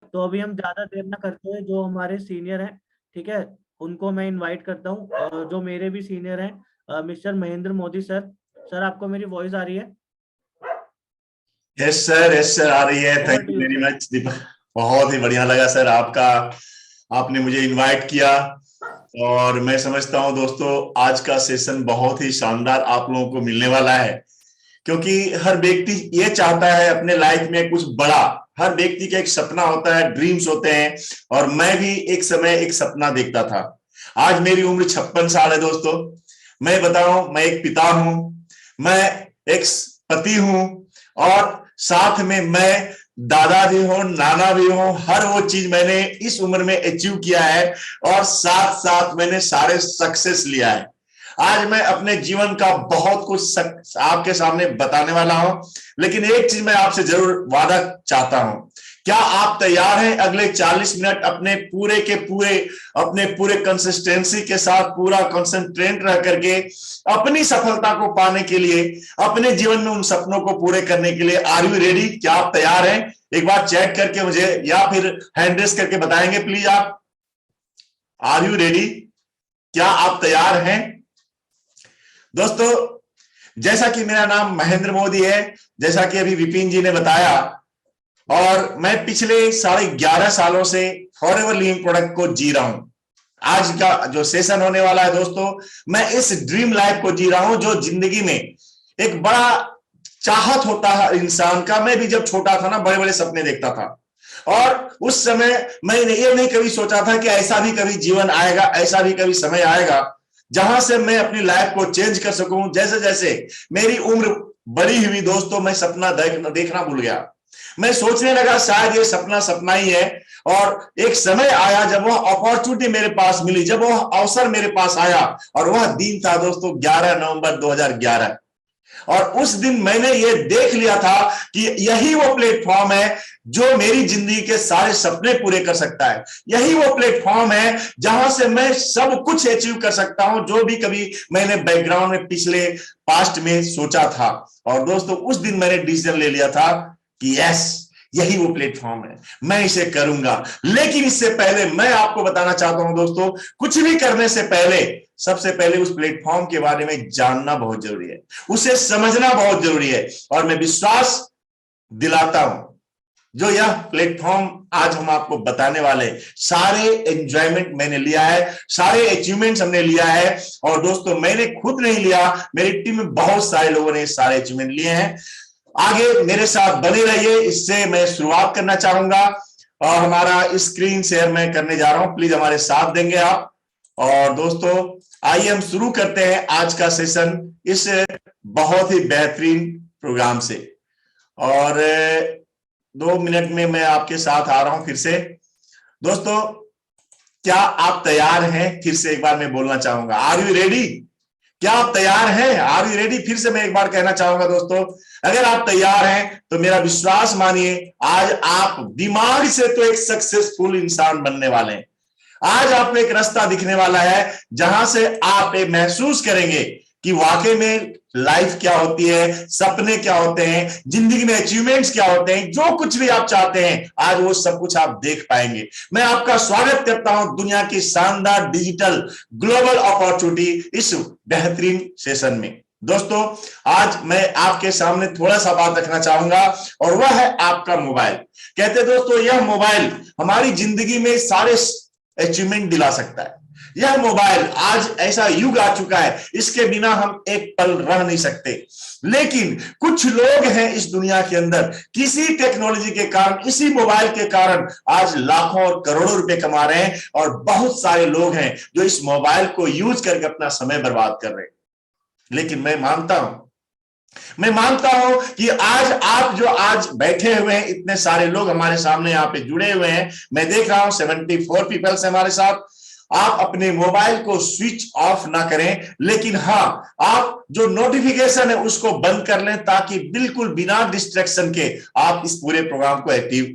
तो अभी हम ज्यादा देर ना करते हैं, जो हमारे सीनियर हैं, ठीक है, उनको मैं इनवाइट करता हूँ, और जो मेरे भी सीनियर हैं, mister Mahendra Modi sir. Sir, आपको मेरी वॉइस आ रही है? यस सर आ रही है। Over thank to you you very sir. Much Deepak. बहुत ही बढ़िया लगा सर आपका, आपने मुझे इनवाइट किया। और मैं समझता हूं दोस्तों, आज का सेशन बहुत ही शानदार आप लोगों को मिलने वाला है, क्योंकि हर व्यक्ति ये चाहता है अपने लाइफ में कुछ बड़ा। हर व्यक्ति का एक सपना होता है, ड्रीम्स होते हैं। और मैं भी एक समय एक सपना देखता था। आज मेरी उम्र 56 साल है दोस्तों। मैं बताऊं, मैं एक पिता हूं, मैं एक पति हूं, और साथ में मैं दादा भी हूं, नाना भी हूं। हर वो चीज मैंने इस उम्र में अचीव किया है, और साथ साथ मैंने सारे सक्सेस लिया है। आज मैं अपने जीवन का बहुत कुछ आपके सामने बताने वाला हूं, लेकिन एक चीज मैं आपसे जरूर वादा चाहता हूं। क्या आप तैयार हैं अगले 40 मिनट अपने पूरे के पूरे, अपने पूरे कंसिस्टेंसी के साथ पूरा कंसंट्रेट रह करके अपनी सफलता को पाने के लिए, अपने जीवन में उन सपनों को पूरे करने के लिए? Are you ready? क्या आप तैयार हैं? एक बार चैट करके मुझे या फिर हैंड रेस करके बताएंगे प्लीज आप। Are you ready? क्या आप तैयार हैं दोस्तों? जैसा कि मेरा नाम महेंद्र मोदी है, जैसा कि अभी विपिन जी ने बताया, और मैं पिछले 11.5 सालों से फॉरएवर लिविंग प्रोडक्ट को जी रहा हूं। आज का जो सेशन होने वाला है दोस्तों, मैं इस ड्रीम लाइफ को जी रहा हूं जो जिंदगी में एक बड़ा चाहत होता है इंसान का। मैं भी जब छोटा था ना, बड़े बड़े सपने देखता था, और उस समय मैंने ये नहीं कभी सोचा था कि ऐसा भी कभी जीवन आएगा, ऐसा भी कभी समय आएगा जहां से मैं अपनी लाइफ को चेंज कर सकूं। जैसे जैसे मेरी उम्र बड़ी हुई दोस्तों, मैं सपना देखना भूल गया। मैं सोचने लगा शायद ये सपना सपना ही है। और एक समय आया जब वह अपॉर्चुनिटी मेरे पास मिली, जब वह अवसर मेरे पास आया, और वह दिन था दोस्तों 11 नवंबर 2011। और उस दिन मैंने ये देख लिया था कि यही वो प्लेटफॉर्म है जो मेरी जिंदगी के सारे सपने पूरे कर सकता है। यही वो प्लेटफॉर्म है जहां से मैं सब कुछ अचीव कर सकता हूं, जो भी कभी मैंने बैकग्राउंड में पिछले पास्ट में सोचा था। और दोस्तों, उस दिन मैंने डिसीजन ले लिया था कि यस, यही वो प्लेटफॉर्म है, मैं इसे करूंगा। लेकिन इससे पहले मैं आपको बताना चाहता हूं दोस्तों, कुछ भी करने से पहले सबसे पहले उस प्लेटफॉर्म के बारे में जानना बहुत जरूरी है, उसे समझना बहुत जरूरी है। और मैं विश्वास दिलाता हूं, जो यह प्लेटफॉर्म आज हम आपको बताने वाले, सारे एंजॉयमेंट मैंने लिया है, सारे अचीवमेंट्स हमने लिया है। और दोस्तों, मैंने खुद नहीं लिया, मेरी टीम में बहुत सारे लोगों ने सारे अचीवमेंट लिए हैं। आगे मेरे साथ बने रहिए। इससे मैं शुरुआत करना चाहूंगा, और हमारा स्क्रीन शेयर मैं करने जा रहा हूं, प्लीज हमारे साथ देंगे आप। और दोस्तों, आइए हम शुरू करते हैं आज का सेशन इस बहुत ही बेहतरीन प्रोग्राम से। और 2 मिनट में मैं आपके साथ आ रहा हूं फिर से। दोस्तों, क्या आप तैयार हैं? फिर से एक बार मैं बोलना चाहूंगा, आर यू रेडी? क्या आप तैयार हैं? Are you ready? फिर से मैं एक बार कहना चाहूंगा दोस्तों, अगर आप तैयार हैं तो मेरा विश्वास मानिए, आज आप दिमाग से तो एक सक्सेसफुल इंसान बनने वाले हैं। आज आपको एक रास्ता दिखने वाला है जहां से आप ये महसूस करेंगे कि वाकई में लाइफ क्या होती है, सपने क्या होते हैं, जिंदगी में अचीवमेंट्स क्या होते हैं। जो कुछ भी आप चाहते हैं, आज वो सब कुछ आप देख पाएंगे। मैं आपका स्वागत करता हूं दुनिया की शानदार डिजिटल ग्लोबल अपॉर्चुनिटी इस बेहतरीन सेशन में। दोस्तों, आज मैं आपके सामने थोड़ा सा बात रखना चाहूंगा, और वह है आपका मोबाइल। कहते दोस्तों, यह मोबाइल हमारी जिंदगी में सारे अचीवमेंट दिला सकता है। यह मोबाइल आज ऐसा युग आ चुका है, इसके बिना हम एक पल रह नहीं सकते। लेकिन कुछ लोग हैं इस दुनिया के अंदर, किसी टेक्नोलॉजी के कारण, इसी मोबाइल के कारण आज लाखों और करोड़ों रुपए कमा रहे हैं। और बहुत सारे लोग हैं जो इस मोबाइल को यूज करके अपना समय बर्बाद कर रहे हैं। लेकिन मैं मानता हूं कि आज आप जो आज बैठे हुए हैं, इतने सारे लोग हमारे सामने यहाँ पे जुड़े हुए हैं, मैं देख रहा हूं 74 पीपल्स हमारे साथ। आप अपने मोबाइल को स्विच ऑफ ना करें, लेकिन हाँ, आप जो नोटिफिकेशन है उसको बंद कर लें, ताकि बिल्कुल बिना डिस्ट्रैक्शन के आप इस पूरे प्रोग्राम को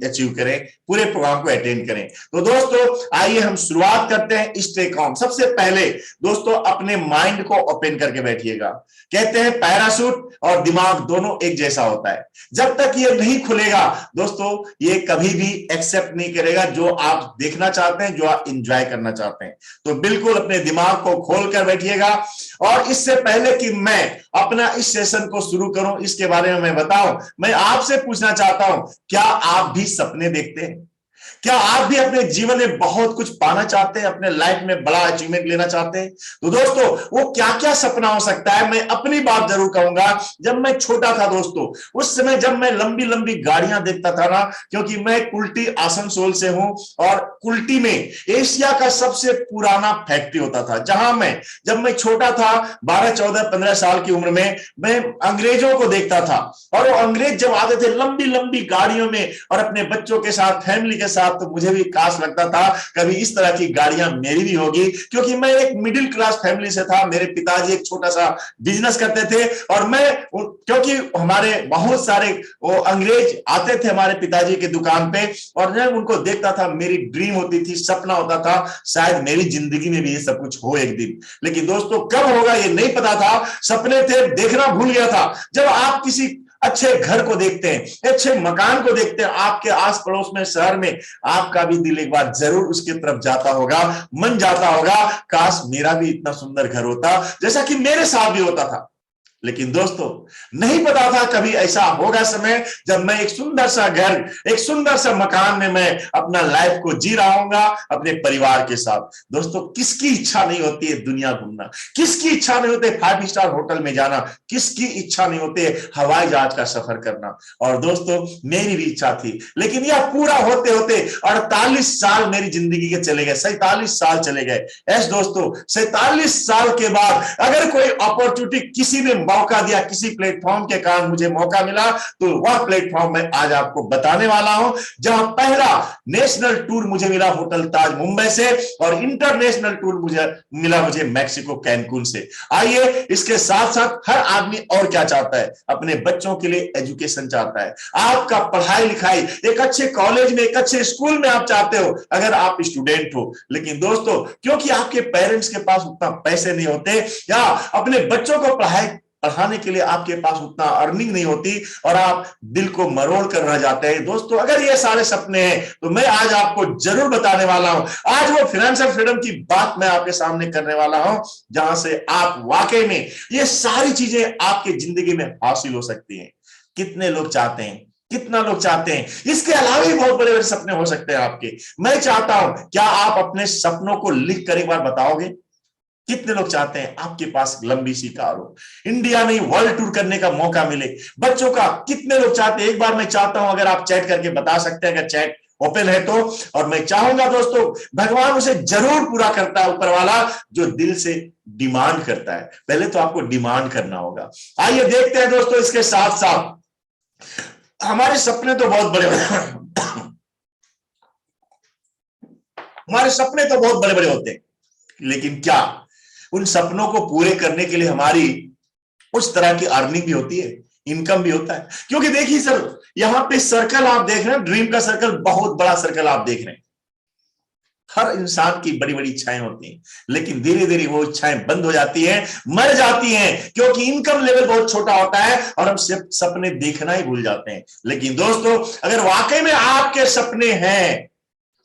अचीव करें, पूरे प्रोग्राम को अटेंड करें। तो दोस्तों आइए हम शुरुआत करते हैं स्टे कॉम। सबसे पहले दोस्तों अपने माइंड को ओपन करके बैठिएगा। कहते हैं पैराशूट और दिमाग दोनों एक जैसा होता है। जब तक ये नहीं खुलेगा दोस्तों, ये कभी भी एक्सेप्ट नहीं करेगा जो आप देखना चाहते हैं, जो आप इंजॉय करना चाहते हैं। तो बिल्कुल अपने दिमाग को खोल कर बैठिएगा। और इससे पहले कि मैं अपना इस सेशन को शुरू करूं, इसके बारे में मैं बताऊं, मैं आपसे पूछना चाहता हूं, क्या आप भी सपने देखते हैं? क्या आप भी अपने जीवन में बहुत कुछ पाना चाहते हैं, अपने लाइफ में बड़ा अचीवमेंट लेना चाहते हैं? तो दोस्तों वो क्या क्या सपना हो सकता है, मैं अपनी बात जरूर कहूंगा। जब मैं छोटा था दोस्तों, उस समय जब मैं लंबी लंबी गाड़ियां देखता था ना, क्योंकि मैं कुल्टी आसनसोल से हूं, और कुल्टी में एशिया का सबसे पुराना फैक्ट्री होता था, जहां मैं जब मैं छोटा था 12 14 15 साल की उम्र में, मैं अंग्रेजों को देखता था। और वो अंग्रेज जब आते थे लंबी लंबी गाड़ियों में और अपने बच्चों के साथ, फैमिली के साथ, तो मुझे भी काश लगता था कभी इस तरह की गाड़ियां मेरी भी होगी, क्योंकि मैं एक मिडिल क्लास फैमिली से था। मेरे पिताजी एक छोटा सा बिजनेस करते थे, और मैं, क्योंकि हमारे बहुत सारे वो अंग्रेज आते थे हमारे पिताजी की दुकान पे, और मैं उनको देखता था, मेरी ड्रीम होती थी, सपना होता था, शायद मेरी जिंदगी में भी ये सब कुछ हो एक दिन। लेकिन दोस्तों कब होगा ये नहीं पता था, सपने थे, देखना भूल गया था। जब आप किसी अच्छे घर को देखते हैं, अच्छे मकान को देखते हैं, आपके आस पड़ोस में, शहर में, आपका भी दिल एक बार जरूर उसकी तरफ जाता होगा, मन जाता होगा, काश मेरा भी इतना सुंदर घर होता जैसा कि मेरे साथ भी होता था। लेकिन दोस्तों नहीं पता था कभी ऐसा होगा समय जब मैं एक सुंदर सा घर, एक सुंदर सा मकान में मैं अपना लाइफ को जी रहा हूंगा अपने परिवार के साथ। दोस्तों किसकी इच्छा नहीं होती है दुनिया घूमना? किसकी इच्छा नहीं होती है 5 स्टार होटल में जाना? किसकी इच्छा नहीं होती है हवाई जहाज का सफर करना? और दोस्तों मेरी भी इच्छा थी, लेकिन यह पूरा होते होते 48 साल मेरी जिंदगी के चले गए, 47 साल चले गए। यस दोस्तों, 47 साल के बाद अगर कोई अपॉर्चुनिटी किसी ने मौका दिया, किसी प्लेटफॉर्म के कारण मुझे मौका मिला, तो वह प्लेटफॉर्म मैं आज आपको बताने वाला हूं, जहां पहला नेशनल टूर मुझे मिला होटल ताज मुंबई से, और इंटरनेशनल टूर मुझे मैक्सिको कैनकून से। आइए, इसके साथ साथ हर आदमी और क्या चाहता है? अपने बच्चों के लिए एजुकेशन चाहता है, आपका पढ़ाई लिखाई एक अच्छे कॉलेज में, एक अच्छे स्कूल में आप चाहते हो, अगर आप स्टूडेंट हो। लेकिन दोस्तों क्योंकि आपके पेरेंट्स के पास उतना पैसे नहीं होते, या अपने बच्चों को पढ़ाने के लिए आपके पास उतना अर्निंग नहीं होती, और आप दिल को मरोड़ कर रह जाते हैं। दोस्तों अगर ये सारे सपने हैं, तो मैं आज आपको जरूर बताने वाला हूं, आज वो फाइनेंशियल फ्रीडम की बात मैं आपके सामने करने वाला हूं, जहां से आप वाकई में ये सारी चीजें आपकी जिंदगी में हासिल हो सकती हैं। कितने लोग चाहते हैं, कितना लोग चाहते हैं? इसके अलावा भी बहुत बड़े बड़े सपने हो सकते हैं आपके। मैं चाहता हूं, क्या आप अपने सपनों को लिख कर एक बार बताओगे? कितने लोग चाहते हैं आपके पास लंबी सी कार हो, इंडिया नहीं वर्ल्ड टूर करने का मौका मिले बच्चों का? कितने लोग चाहते हैं? एक बार मैं चाहता हूं अगर आप चैट करके बता सकते हैं, अगर चैट ओपन है तो। और मैं चाहूंगा दोस्तों, भगवान उसे जरूर पूरा करता है ऊपर वाला, जो दिल से डिमांड करता है। पहले तो आपको डिमांड करना होगा। आइए देखते हैं दोस्तों, इसके साथ साथ हमारे सपने तो बहुत बड़े हमारे सपने तो बहुत बड़े बड़े होते हैं, लेकिन क्या उन सपनों को पूरे करने के लिए हमारी उस तरह की अर्निंग भी होती है, इनकम भी होता है? क्योंकि देखिए सर, यहां पे सर्कल आप देख रहे हैं, ड्रीम का सर्कल, बहुत बड़ा सर्कल आप देख रहे हैं। हर इंसान की बड़ी बड़ी इच्छाएं होती हैं, लेकिन धीरे धीरे वो इच्छाएं बंद हो जाती हैं, मर जाती हैं, क्योंकि इनकम लेवल बहुत छोटा होता है और हम सिर्फ सपने देखना ही भूल जाते हैं। लेकिन दोस्तों अगर वाकई में आपके सपने हैं,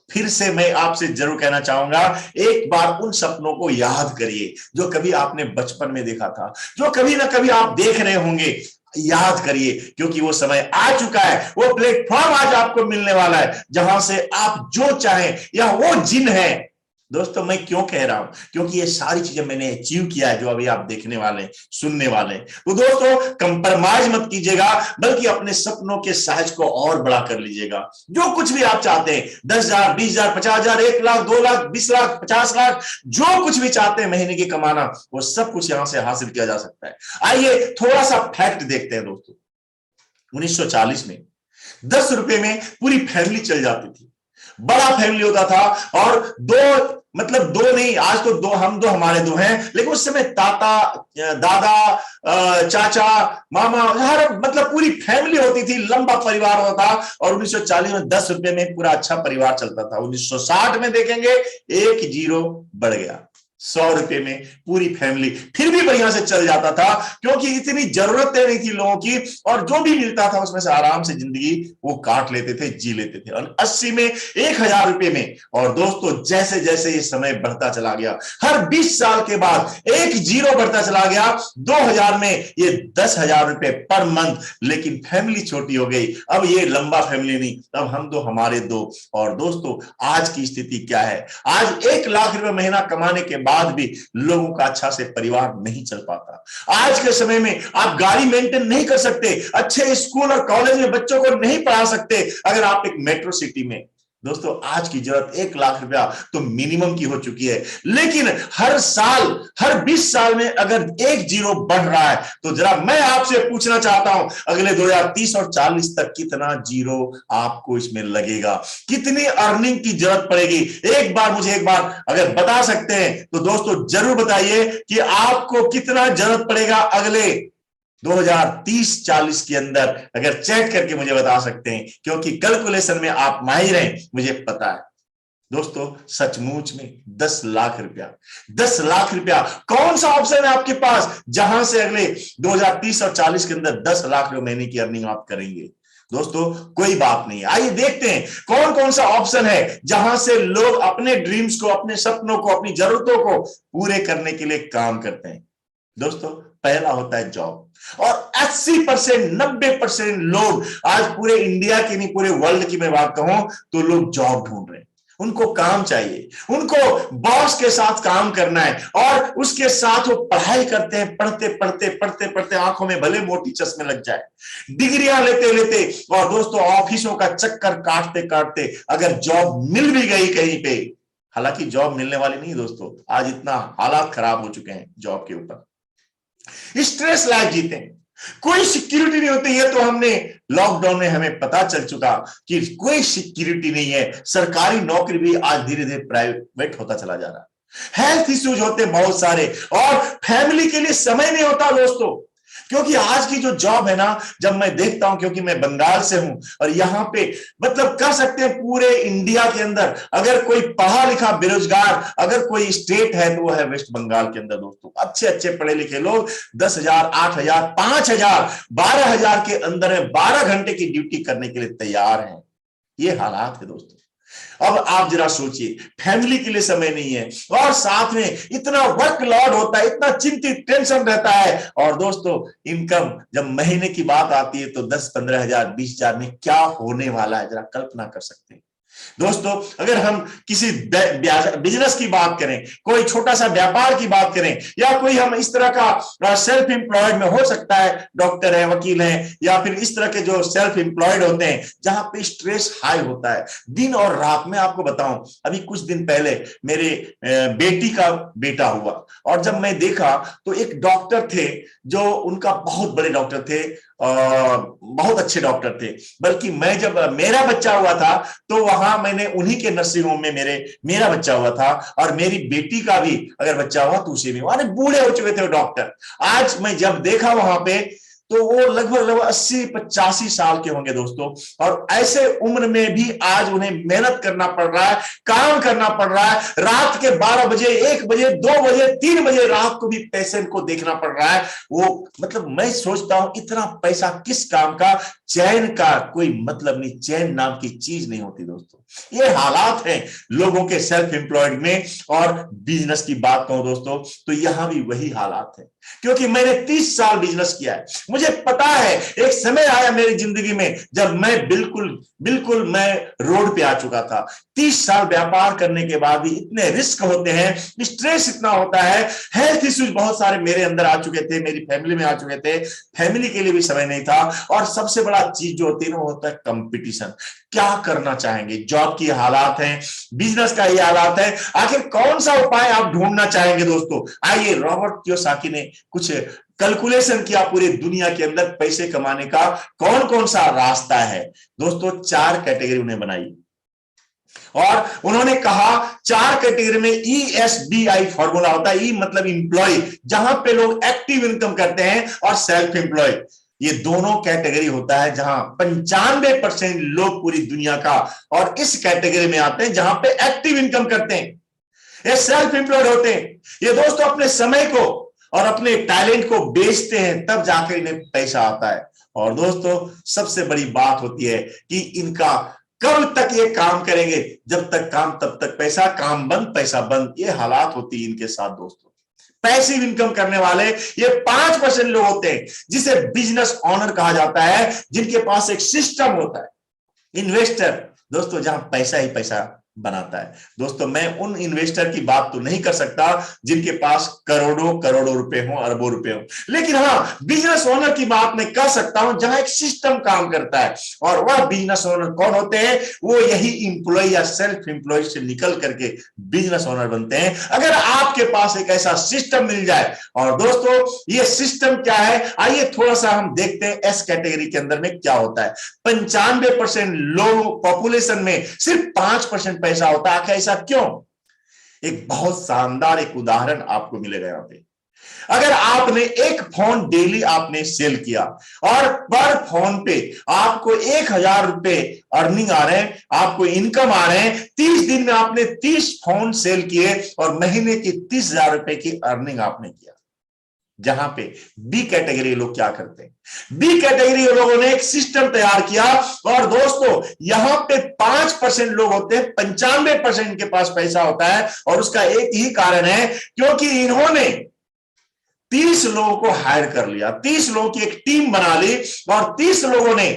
फिर से मैं आपसे जरूर कहना चाहूंगा, एक बार उन सपनों को याद करिए जो कभी आपने बचपन में देखा था, जो कभी ना कभी आप देख रहे होंगे। याद करिए, क्योंकि वो समय आ चुका है, वो प्लेटफॉर्म आज आपको मिलने वाला है, जहां से आप जो चाहें, या वो जिन है। दोस्तों मैं क्यों कह रहा हूं? क्योंकि ये सारी चीजें मैंने अचीव किया है, जो अभी आप देखने वाले, सुनने वाले। तो दोस्तों कंप्रोमाइज मत कीजिएगा, बल्कि अपने सपनों के साइज को और बड़ा कर लीजिएगा। जो कुछ भी आप चाहते हैं, 10,000, 20,000, 50,000, 1 लाख, 2 लाख, 20 लाख, 50 लाख, जो कुछ भी चाहते हैं महीने की कमाना, वो सब कुछ यहां से हासिल किया जा सकता है। आइए थोड़ा सा फैक्ट देखते हैं दोस्तों। 1940 में 10 रुपए में पूरी फैमिली चल जाती थी। बड़ा फैमिली होता था। और दो, मतलब दो नहीं, आज तो दो, हम दो, हमारे दो हैं, लेकिन उस समय ताता, दादा, चाचा, मामा, हर मतलब पूरी फैमिली होती थी, लंबा परिवार होता था। और 1940 में 10 रुपए में पूरा अच्छा परिवार चलता था। 1960 में देखेंगे एक जीरो बढ़ गया, 100 रुपए में पूरी फैमिली फिर भी बढ़िया से चल जाता था, क्योंकि इतनी जरूरतें नहीं थी लोगों की, और जो भी मिलता था उसमें से आराम से जिंदगी वो काट लेते थे, जी लेते थे। और 80 में 1000 रुपए में। और दोस्तों जैसे जैसे ये समय बढ़ता चला गया, हर 20 साल के बाद एक जीरो बढ़ता चला गया, 2000 में ये 10,000 रुपए पर मंथ। लेकिन फैमिली छोटी हो गई, अब ये लंबा फैमिली नहीं, अब हम दो, हमारे दो। और दोस्तों आज की स्थिति क्या है? आज 1 लाख रुपए महीना कमाने के बाद भी लोगों का अच्छा से परिवार नहीं चल पाता। आज के समय में आप गाड़ी मेंटेन नहीं कर सकते, अच्छे स्कूल और कॉलेज में बच्चों को नहीं पढ़ा सकते अगर आप एक मेट्रो सिटी में। दोस्तों आज की जरूरत 1 लाख रुपया तो मिनिमम की हो चुकी है। लेकिन हर साल, हर 20 साल में अगर एक जीरो बढ़ रहा है, तो जरा मैं आपसे पूछना चाहता हूं, अगले 2030 और 40 तक कितना जीरो आपको इसमें लगेगा, कितनी अर्निंग की जरूरत पड़ेगी? एक बार मुझे एक बार अगर बता सकते हैं तो दोस्तों जरूर बताइए कि आपको कितना जरूरत पड़ेगा अगले 2030-40 के अंदर। अगर चैट करके मुझे बता सकते हैं, क्योंकि कैलकुलेशन में आप माहिर हैं, मुझे पता है। दोस्तों सचमुच में 10 लाख रुपया, 10 लाख रुपया, कौन सा ऑप्शन है आपके पास जहां से अगले 2030 और 40 के अंदर 10 लाख रुपए महीने की अर्निंग आप करेंगे? दोस्तों कोई बात नहीं, आइए देखते हैं कौन कौन सा ऑप्शन है जहां से लोग अपने ड्रीम्स को, अपने सपनों को, अपनी जरूरतों को पूरे करने के लिए काम करते हैं। दोस्तों पहला होता है जॉब। और 80%, 90% लोग आज पूरे इंडिया की नहीं, पूरे वर्ल्ड की मैं बात कहूं तो लोग जॉब ढूंढ रहे हैं। उनको काम चाहिए, उनको बॉस के साथ काम करना है, और उसके साथ वो पढ़ाई करते हैं, पढ़ते पढ़ते पढ़ते पढ़ते आंखों में भले मोटी चश्मे लग जाए, डिग्रियां लेते लेते, और दोस्तों ऑफिसों का चक्कर काटते काटते अगर जॉब मिल भी गई कहीं पे, हालांकि जॉब मिलने वाली नहीं दोस्तों, आज इतना हालात खराब हो चुके हैं जॉब के ऊपर, स्ट्रेस लाइफ जीते हैं, कोई सिक्योरिटी नहीं होती है। तो हमने लॉकडाउन में हमें पता चल चुका कि कोई सिक्योरिटी नहीं है, सरकारी नौकरी भी आज धीरे धीरे प्राइवेट होता चला जा रहा है, हेल्थ इश्यूज होते बहुत सारे, और फैमिली के लिए समय नहीं होता दोस्तों। क्योंकि आज की जो जॉब है ना, जब मैं देखता हूं, क्योंकि मैं बंगाल से हूं, और यहां पे मतलब कर सकते हैं पूरे इंडिया के अंदर अगर कोई पढ़ा लिखा बेरोजगार अगर कोई स्टेट है तो वो है वेस्ट बंगाल के अंदर। दोस्तों अच्छे अच्छे पढ़े लिखे लोग 10,000, 8,000, 5,000, 12,000 के अंदर है, 12 घंटे की ड्यूटी करने के लिए तैयार हैं। ये हालात है दोस्तों। अब आप जरा सोचिए, फैमिली के लिए समय नहीं है, और साथ में इतना वर्कलोड होता है, इतना चिंतित, टेंशन रहता है। और दोस्तों इनकम जब महीने की बात आती है तो 10-15 हजार, 20,000 में क्या होने वाला है, जरा कल्पना कर सकते हैं। दोस्तों अगर हम किसी बिजनेस की बात करें, कोई छोटा सा व्यापार की बात करें, या कोई हम इस तरह का सेल्फ एम्प्लॉयड में हो सकता है, डॉक्टर है, वकील है, या फिर इस तरह के जो सेल्फ एम्प्लॉयड होते हैं जहां पे स्ट्रेस हाई होता है दिन और रात। में आपको बताऊं, अभी कुछ दिन पहले मेरे बेटी का बेटा हुआ, और जब मैं देखा तो एक डॉक्टर थे जो उनका बहुत बड़े डॉक्टर थे, बहुत अच्छे डॉक्टर थे। बल्कि मैं जब मेरा बच्चा हुआ था तो वहां मैंने उन्हीं के नर्सिंग होम में मेरा बच्चा हुआ था, और मेरी बेटी का भी अगर बच्चा हुआ तो उसी में, वहां बूढ़े हो चुके थे वो डॉक्टर। आज मैं जब देखा वहां पे तो वो लगभग 80-85 साल के होंगे दोस्तों, और ऐसे उम्र में भी आज उन्हें मेहनत करना पड़ रहा है, काम करना पड़ रहा है, रात के 12 बजे, 1 बजे, 2 बजे, 3 बजे रात को भी पेशेंट को देखना पड़ रहा है। वो मतलब मैं सोचता हूं इतना पैसा किस काम का, चैन का कोई मतलब नहीं, चैन नाम की चीज नहीं होती दोस्तों। ये हालात हैं लोगों के सेल्फ एम्प्लॉयड में। और बिजनेस की बात कहूं दोस्तों तो यहां भी वही हालात है, क्योंकि मैंने 30 साल बिजनेस किया है, मुझे पता है एक समय आया मेरी जिंदगी में जब मैं बिल्कुल मैं रोड पे आ चुका था। 30 साल व्यापार करने के बाद भी इतने रिस्क होते हैं, स्ट्रेस इतना होता है, हेल्थ इश्यूज बहुत सारे मेरे अंदर आ चुके थे, मेरी फैमिली में आ चुके थे, फैमिली के लिए भी समय नहीं था। और सबसे बड़ा चीज जो होती है ना वो होता है कंपटीशन। क्या करना चाहेंगे, जॉब की हालात है, बिजनेस का ये हालात है, आखिर कौन सा उपाय आप ढूंढना चाहेंगे दोस्तों? आइए, रॉबर्ट कियोसाकी ने कुछ कैलकुलेशन किया पूरी दुनिया के अंदर पैसे कमाने का कौन कौन सा रास्ता है। दोस्तों 4 कैटेगरी उन्हें बनाई। और उन्होंने कहा 4 कैटेगरी में ESBI फॉर्मूला होता है। ई मतलब इंप्लॉय, जहां पे लोग एक्टिव इनकम करते हैं, और सेल्फ एम्प्लॉय, ये दोनों कैटेगरी होता है जहां 95% लोग पूरी दुनिया का और इस कैटेगरी में आते हैं जहां पे एक्टिव इनकम करते हैं, ये सेल्फ एम्प्लॉयड होते हैं। ये दोस्तों अपने समय को और अपने टैलेंट को बेचते हैं, तब जाकर इन्हें पैसा आता है। और दोस्तों सबसे बड़ी बात होती है कि इनका कब तक ये काम करेंगे, जब तक काम तब तक पैसा, काम बंद पैसा बंद, ये हालात होती है इनके साथ। दोस्तों पैसिव इनकम करने वाले ये 5% लोग होते हैं, जिसे बिजनेस ओनर कहा जाता है, जिनके पास एक सिस्टम होता है। इन्वेस्टर दोस्तों जहां पैसा ही पैसा बनाता है। दोस्तों मैं उन इन्वेस्टर की बात तो नहीं कर सकता जिनके पास करोड़ों करोड़ों रुपए हो, अरबों रुपए हो, लेकिन हाँ बिजनेस ओनर की बात मैं कर सकता हूं जहां एक सिस्टम काम करता है। और वह बिजनेस ओनर कौन होते हैं? वो यही इंप्लॉय या सेल्फ एम्प्लॉय से निकल करके बिजनेस ओनर बनते हैं। अगर आपके पास एक ऐसा सिस्टम मिल जाए, और दोस्तों ये सिस्टम क्या है, आइए थोड़ा सा हम देखते हैं एस कैटेगरी के अंदर में क्या होता है। 95% लोग पॉपुलेशन में सिर्फ 5% पैसा होता है। ऐसा क्यों? एक बहुत शानदार एक उदाहरण आपको मिलेगा यहां पे। अगर आपने एक फोन डेली आपने सेल किया और पर फोन पे आपको 1000 रुपए अर्निंग आ रहे हैं, आपको इनकम आ रहे हैं, 30 दिन में आपने 30 फोन सेल किए और महीने की 30,000 रुपए की अर्निंग आपने किया। जहां पे बी कैटेगरी लोग क्या करते हैं, बी कैटेगरी लोगों ने एक सिस्टम तैयार किया, और दोस्तों यहां पे 5% लोग होते हैं, 95% के पास पैसा होता है। और उसका एक ही कारण है, क्योंकि इन्होंने 30 लोगों को हायर कर लिया, 30 लोगों की एक टीम बना ली, और 30 लोगों ने,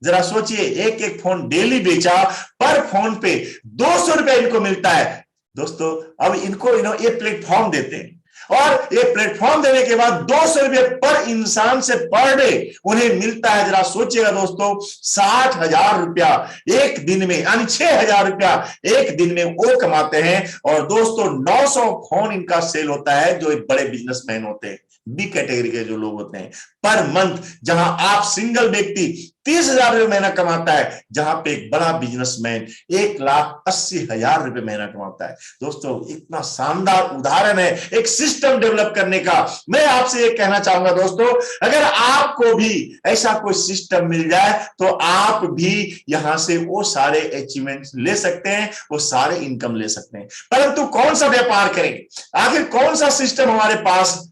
जरा सोचिए, एक एक फोन डेली बेचा, पर फोन पे 200 रुपए इनको मिलता है। दोस्तों अब इनको ये प्लेटफॉर्म देते हैं, और ये प्लेटफॉर्म देने के बाद 200 रुपए पर इंसान से पर डे उन्हें मिलता है। जरा सोचिएगा दोस्तों, 60,000 रुपया एक दिन में, यानी 6,000 रुपया एक दिन में वो कमाते हैं। और दोस्तों 900 फोन इनका सेल होता है, जो एक बड़े बिजनेसमैन होते हैं, बी कैटेगरी के जो लोग होते हैं, पर मंथ। जहां आप सिंगल व्यक्ति 30,000 रुपए महीना कमाता है, जहां पे एक बड़ा बिजनेसमैन 1,80,000 रुपए महीना कमाता है। दोस्तों इतना शानदार उदाहरण है एक सिस्टम डेवलप करने का। मैं आपसे ये कहना चाहूंगा दोस्तों, अगर आपको भी ऐसा कोई सिस्टम मिल जाए, तो आप भी यहां से वो सारे अचीवमेंट ले सकते हैं, वो सारे इनकम ले सकते हैं। परंतु कौन सा व्यापार करें, आखिर कौन सा सिस्टम हमारे पास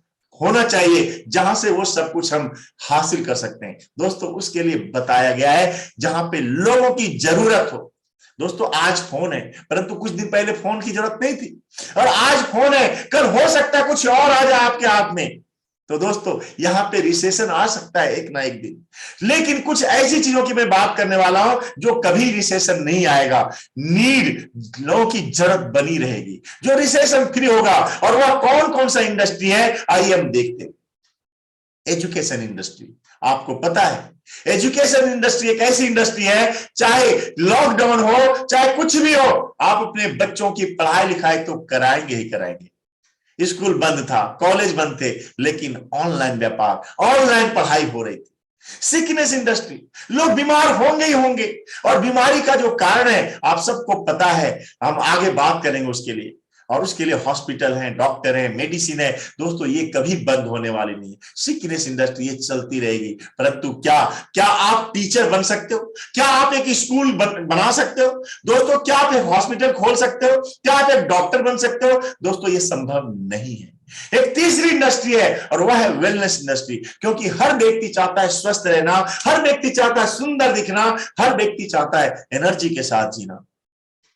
होना चाहिए जहां से वो सब कुछ हम हासिल कर सकते हैं? दोस्तों उसके लिए बताया गया है जहां पे लोगों की जरूरत हो। दोस्तों आज फोन है, परंतु कुछ दिन पहले फोन की जरूरत नहीं थी, और आज फोन है, कल हो सकता है कुछ और आ जाए आपके हाथ में। तो दोस्तों यहां पे रिसेशन आ सकता है एक ना एक दिन, लेकिन कुछ ऐसी चीजों की मैं बात करने वाला हूं जो कभी रिसेशन नहीं आएगा। नीड, लोगों की जरूरत बनी रहेगी, जो रिसेशन फ्री होगा। और वह कौन कौन सा इंडस्ट्री है, आइए हम देखते हैं। एजुकेशन इंडस्ट्री, आपको पता है एजुकेशन इंडस्ट्री एक ऐसी इंडस्ट्री है, चाहे लॉकडाउन हो चाहे कुछ भी हो, आप अपने बच्चों की पढ़ाई लिखाई तो कराएंगे ही कराएंगे। स्कूल बंद था, कॉलेज बंद थे, लेकिन ऑनलाइन व्यापार, ऑनलाइन पढ़ाई हो रही थी। सिकनेस इंडस्ट्री, लोग बीमार होंगे ही होंगे, और बीमारी का जो कारण है आप सबको पता है, हम आगे बात करेंगे उसके लिए। और उसके लिए हॉस्पिटल हैं, डॉक्टर हैं, मेडिसिन है। दोस्तों ये कभी बंद होने वाली नहीं है, सिकनेस इंडस्ट्री ये चलती रहेगी। परंतु क्या आप टीचर बन सकते हो? क्या आप एक स्कूल बना सकते हो? दोस्तों क्या आप एक हॉस्पिटल खोल सकते हो? क्या आप एक डॉक्टर बन सकते हो? दोस्तों ये संभव नहीं है। एक तीसरी इंडस्ट्री है, और वह है वेलनेस इंडस्ट्री, क्योंकि हर व्यक्ति चाहता है स्वस्थ रहना, हर व्यक्ति चाहता है सुंदर दिखना, हर व्यक्ति चाहता है एनर्जी के साथ जीना।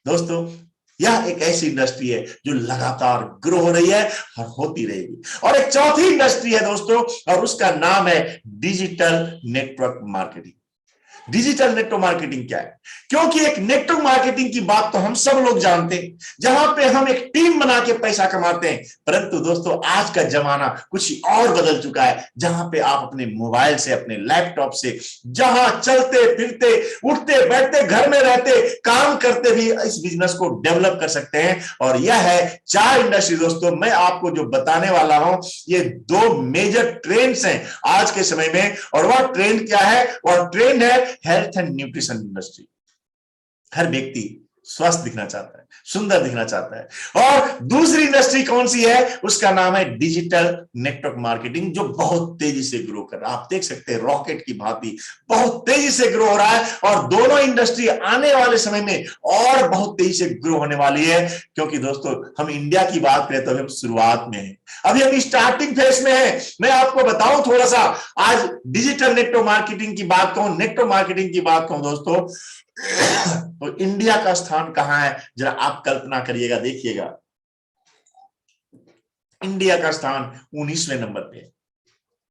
दोस्तों यह एक ऐसी इंडस्ट्री है जो लगातार ग्रो हो रही है और होती रहेगी। और एक चौथी इंडस्ट्री है दोस्तों, और उसका नाम है digital network marketing. Digital network marketing क्या है? क्योंकि एक नेटवर्क मार्केटिंग की बात तो हम सब लोग जानते हैं, जहां पे हम एक टीम बना के पैसा कमाते हैं। परंतु दोस्तों आज का जमाना कुछ और बदल चुका है, जहां पे आप अपने मोबाइल से, अपने लैपटॉप से, जहां चलते फिरते, उठते बैठते, घर में रहते, काम करते भी इस बिजनेस को डेवलप कर सकते हैं। और यह है 4 इंडस्ट्री दोस्तों, मैं आपको जो बताने वाला हूं, ये 2 मेजर ट्रेंड्स हैं आज के समय में। और वह ट्रेंड क्या है? वह ट्रेंड है हेल्थ एंड न्यूट्रिशन इंडस्ट्री। हर व्यक्ति स्वस्थ दिखना चाहता है, सुंदर दिखना चाहता है। और दूसरी इंडस्ट्री कौन सी है, उसका नाम है डिजिटल नेटवर्क मार्केटिंग, जो बहुत तेजी से ग्रो कर रहा है। आप देख सकते हैं रॉकेट की भांति बहुत तेजी से ग्रो हो रहा है, और दोनों इंडस्ट्री आने वाले समय में और बहुत तेजी से ग्रो होने वाली है। क्योंकि दोस्तों हम इंडिया की बात करें तो हम शुरुआत में है, अभी हम स्टार्टिंग फेज में है। मैं आपको बताऊं थोड़ा सा, आज डिजिटल नेटवर्क मार्केटिंग की बात कहूं, नेटवर्क मार्केटिंग की बात कहूं दोस्तों, तो इंडिया का स्थान कहां है, जरा आप कल्पना करिएगा, देखिएगा। इंडिया का स्थान 19वें नंबर पे है,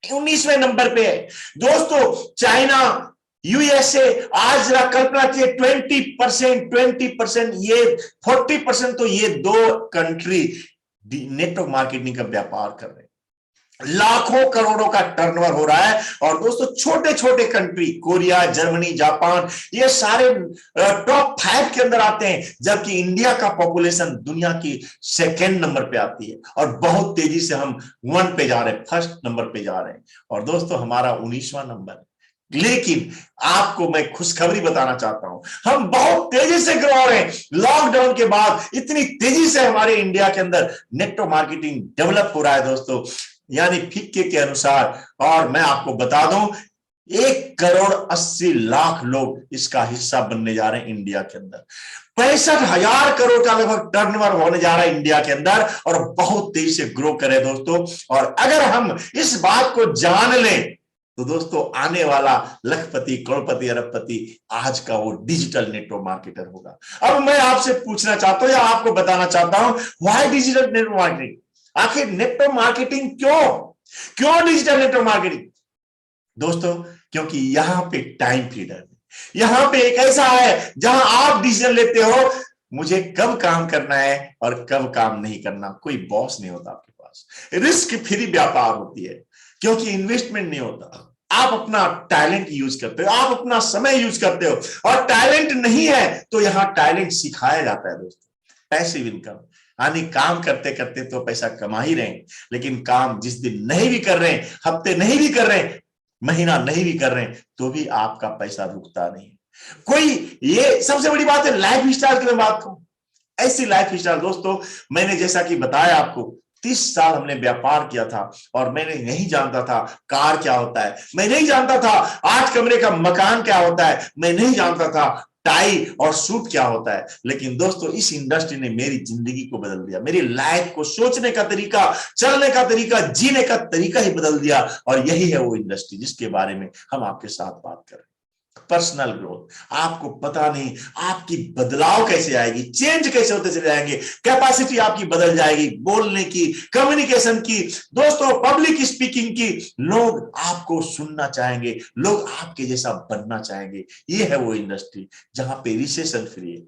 19वें नंबर पे है दोस्तों। चाइना, यूएसए, आज जरा कल्पना कीजिए 20%, ये 40%, तो ये दो कंट्री नेटवर्क मार्केटिंग का व्यापार कर रहे हैं। लाखों करोड़ों का टर्नओवर हो रहा है। और दोस्तों छोटे छोटे कंट्री, कोरिया, जर्मनी, जापान, ये सारे टॉप 5 के अंदर आते हैं, जबकि इंडिया का पॉपुलेशन दुनिया की सेकेंड नंबर पे आती है, और बहुत तेजी से हम 1 पे जा रहे हैं, फर्स्ट नंबर पे जा रहे हैं। और दोस्तों हमारा 19वां नंबर है। लेकिन आपको मैं खुशखबरी बताना चाहता हूं, हम बहुत तेजी से ग्रो हो रहे हैं। लॉकडाउन के बाद इतनी तेजी से हमारे इंडिया के अंदर नेटवर्क मार्केटिंग डेवलप हो रहा है दोस्तों, यानी फिक्के के अनुसार। और मैं आपको बता दूं 1,80,00,000 लोग इसका हिस्सा बनने जा रहे हैं इंडिया के अंदर। 65,000 करोड़ का लगभग टर्नओवर होने जा रहा है इंडिया के अंदर, और बहुत तेजी से ग्रो करे दोस्तों। और अगर हम इस बात को जान लें तो दोस्तों आने वाला लखपति, करोड़पति, अरबपति आज का वो डिजिटल नेटवर्क मार्केटर होगा। अब मैं आपसे पूछना चाहता हूं या आपको बताना चाहता हूं, व्हाई डिजिटल नेटवर्क मार्केटिंग? आखिर नेटवर्क मार्केटिंग क्यों डिजिटल नेटवर्क मार्केटिंग? दोस्तों क्योंकि यहां पे टाइम फ्रीडम है, यहां पे एक ऐसा है जहां आप डिसीजन लेते हो मुझे कब काम करना है और कब काम नहीं करना। कोई बॉस नहीं होता आपके पास, रिस्क फ्री व्यापार होती है, क्योंकि इन्वेस्टमेंट नहीं होता। आप अपना टैलेंट यूज करते हो, आप अपना समय यूज करते हो, और टैलेंट नहीं है तो यहां टैलेंट सिखाया जाता है दोस्तों। पैसिव इनकम, यानी काम करते करते तो पैसा कमा ही रहे हैं, लेकिन काम जिस दिन नहीं भी कर रहे हैं, हफ्ते नहीं भी कर रहे हैं, महीना नहीं भी कर रहे हैं, तो भी आपका पैसा रुकता नहीं है। कोई, ये सबसे बड़ी बात है लाइफ स्टाइल की मैं बात कहूं, ऐसी लाइफ स्टाइल दोस्तों, मैंने जैसा कि बताया आपको 30 साल हमने व्यापार किया था, और मैंने नहीं जानता था कार क्या होता है, मैं नहीं जानता था 8 कमरे का मकान क्या होता है, मैं नहीं जानता था टाई और सूट क्या होता है। लेकिन दोस्तों इस इंडस्ट्री ने मेरी जिंदगी को बदल दिया, मेरी लाइफ को, सोचने का तरीका, चलने का तरीका, जीने का तरीका ही बदल दिया। और यही है वो इंडस्ट्री जिसके बारे में हम आपके साथ बात कर रहे हैं। पर्सनल ग्रोथ, आपको पता नहीं आपकी बदलाव कैसे आएगी, चेंज कैसे होते चले जाएंगे, कैपेसिटी आपकी बदल जाएगी, बोलने की, कम्युनिकेशन की, दोस्तों पब्लिक स्पीकिंग की। लोग आपको सुनना चाहेंगे, लोग आपके जैसा बनना चाहेंगे। ये है वो इंडस्ट्री जहां पे रिसेशन फ्री है।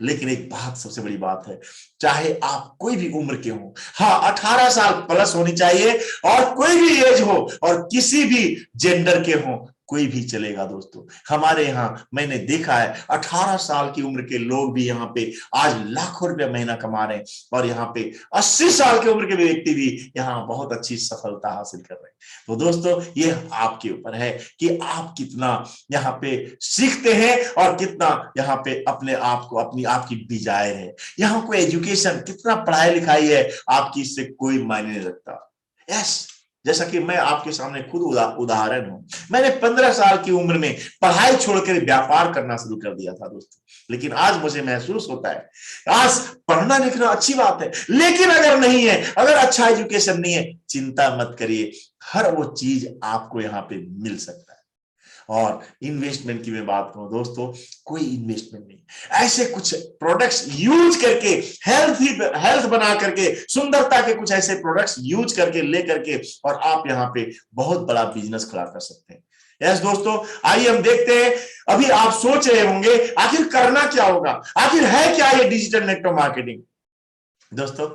लेकिन एक बात, सबसे बड़ी बात है, चाहे आप कोई भी उम्र के हो, हाँ 18 साल प्लस होनी चाहिए, और कोई भी एज हो, और किसी भी जेंडर के हो, कोई भी चलेगा दोस्तों। हमारे यहाँ मैंने देखा है 18 साल की उम्र के लोग भी यहाँ पे आज लाखों रुपया महीना कमा रहे हैं, और यहाँ पे 80 साल की उम्र के व्यक्ति भी यहाँ बहुत अच्छी सफलता हासिल कर रहे हैं। तो दोस्तों ये आपके ऊपर है कि आप कितना यहाँ पे सीखते हैं, और कितना यहाँ पे अपने आप को, अपनी आपकी डिजायर है। यहाँ कोई एजुकेशन, कितना पढ़ाई लिखाई है आपकी, इससे कोई मायने नहीं रखता। यस, जैसा कि मैं आपके सामने खुद उदाहरण हूं, मैंने 15 साल की उम्र में पढ़ाई छोड़कर व्यापार करना शुरू कर दिया था दोस्तों। लेकिन आज मुझे महसूस होता है, आज पढ़ना लिखना अच्छी बात है, लेकिन अगर नहीं है, अगर अच्छा एजुकेशन नहीं है, चिंता मत करिए, हर वो चीज आपको यहाँ पे मिल सकता है। और इन्वेस्टमेंट की मैं बात करूं दोस्तों, कोई इन्वेस्टमेंट नहीं, ऐसे कुछ प्रोडक्ट्स यूज करके, हेल्थ बना करके, सुंदरता के कुछ ऐसे प्रोडक्ट्स यूज करके, ले करके, और आप यहाँ पे बहुत बड़ा बिजनेस खड़ा कर सकते हैं। यस दोस्तों, आइए हम देखते हैं। अभी आप सोच रहे होंगे आखिर करना क्या होगा, आखिर है क्या ये डिजिटल नेटवर्क मार्केटिंग? दोस्तों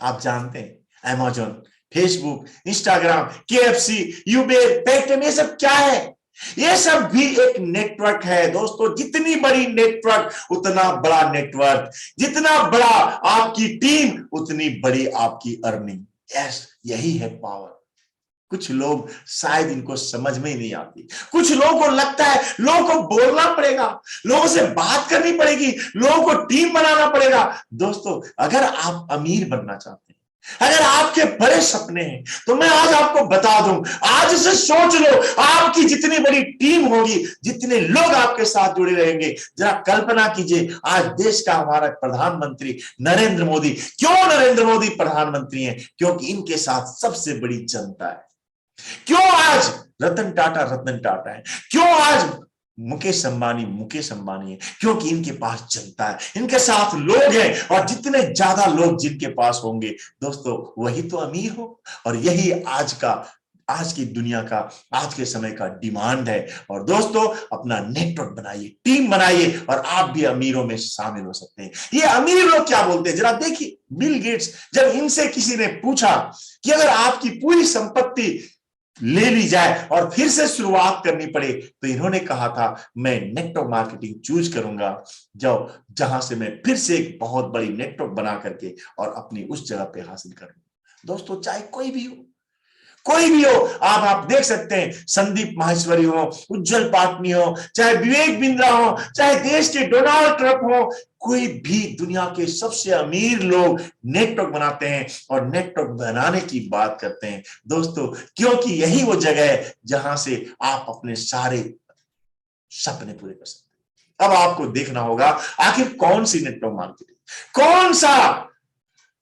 आप जानते हैं Amazon, Facebook, Instagram, KFC, Uber, Paytm, ये सब क्या है? ये सब भी एक नेटवर्क है दोस्तों। जितनी बड़ी नेटवर्क उतना बड़ा नेटवर्क, जितना बड़ा आपकी टीम उतनी बड़ी आपकी अर्निंग। यस, यही है पावर। कुछ लोग शायद इनको समझ में ही नहीं आती। कुछ लोगों को लगता है लोगों को बोलना पड़ेगा, लोगों से बात करनी पड़ेगी, लोगों को टीम बनाना पड़ेगा। दोस्तों, अगर आप अमीर बनना चाहते हैं, अगर आपके बड़े सपने हैं, तो मैं आज आपको बता दूं, आज से सोच लो, आपकी जितनी बड़ी टीम होगी, जितने लोग आपके साथ जुड़े रहेंगे, जरा कल्पना कीजिए, आज देश का हमारा प्रधानमंत्री नरेंद्र मोदी। क्यों नरेंद्र मोदी प्रधानमंत्री हैं? क्योंकि इनके साथ सबसे बड़ी जनता है। क्यों आज रतन टाटा है? क्यों आज मुकेश अंबानी है? क्योंकि इनके पास जनता है, इनके साथ लोग हैं, और जितने ज्यादा लोग जिनके पास होंगे दोस्तों, वही तो अमीर हो। और यही आज की दुनिया का, आज के समय का डिमांड है। और दोस्तों, अपना नेटवर्क बनाइए, टीम बनाइए, और आप भी अमीरों में शामिल हो सकते हैं। ये अमीर लोग क्या बोलते हैं, जरा देखिए। बिल गेट्स, जब इनसे किसी ने पूछा कि अगर आपकी पूरी संपत्ति ले ली जाए और फिर से शुरुआत करनी पड़े, तो इन्होंने कहा था, मैं नेटवर्क मार्केटिंग चूज करूंगा, जहां से मैं फिर से एक बहुत बड़ी नेटवर्क बना करके और अपनी उस जगह पे हासिल करूंगा। दोस्तों, चाहे कोई भी हो, आप देख सकते हैं, संदीप माहेश्वरी हो, उज्जवल पाटनी हो, चाहे विवेक बिंद्रा हो, चाहे देश के डोनाल्ड ट्रंप हो, कोई भी दुनिया के सबसे अमीर लोग नेटवर्क बनाते हैं और नेटवर्क बनाने की बात करते हैं दोस्तों, क्योंकि यही वो जगह है जहां से आप अपने सारे सपने पूरे कर सकते हैं। अब आपको देखना होगा, आखिर कौन सी नेटवर्क मार्केटिंग, कौन सा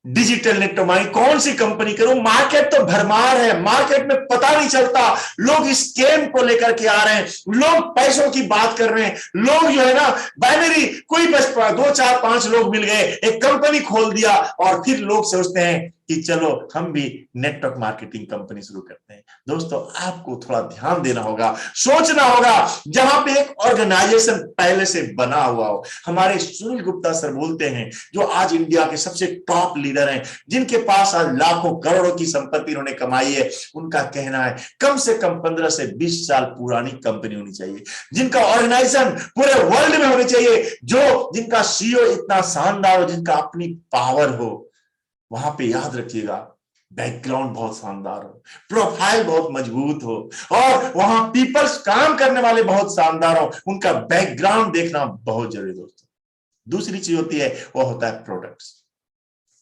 डिजिटल नेटवर्क मार्केटिंग, कौन सी कंपनी करूं? मार्केट तो भरमार है, मार्केट में पता नहीं चलता, लोग स्कैम को लेकर के आ रहे हैं, लोग पैसों की बात कर रहे हैं, लोग जो है ना, बाइनरी, कोई बस 2 4 5 लोग मिल गए, एक कंपनी खोल दिया, और फिर लोग सोचते हैं कि चलो हम भी नेटवर्क मार्केटिंग कंपनी शुरू करते हैं। दोस्तों, आपको थोड़ा ध्यान देना होगा, सोचना होगा, जहां पे एक ऑर्गेनाइजेशन पहले से बना हुआ हो। हमारे सुनील गुप्ता सर बोलते हैं, जो आज इंडिया के सबसे टॉप लीडर हैं, जिनके पास आज लाखों करोड़ों की संपत्ति उन्होंने कमाई है, उनका कहना है कम से कम 15 से 20 साल पुरानी कंपनी होनी चाहिए, जिनका ऑर्गेनाइजेशन पूरे वर्ल्ड में होनी चाहिए, जिनका सीईओ इतना शानदार हो, जिनका अपनी पावर हो। वहां पे याद रखिएगा, बैकग्राउंड बहुत शानदार हो, प्रोफाइल बहुत मजबूत हो, और वहां पीपल्स काम करने वाले बहुत शानदार हो, उनका बैकग्राउंड देखना बहुत जरूरी है दोस्तों। दूसरी चीज होती है, वो होता है प्रोडक्ट्स।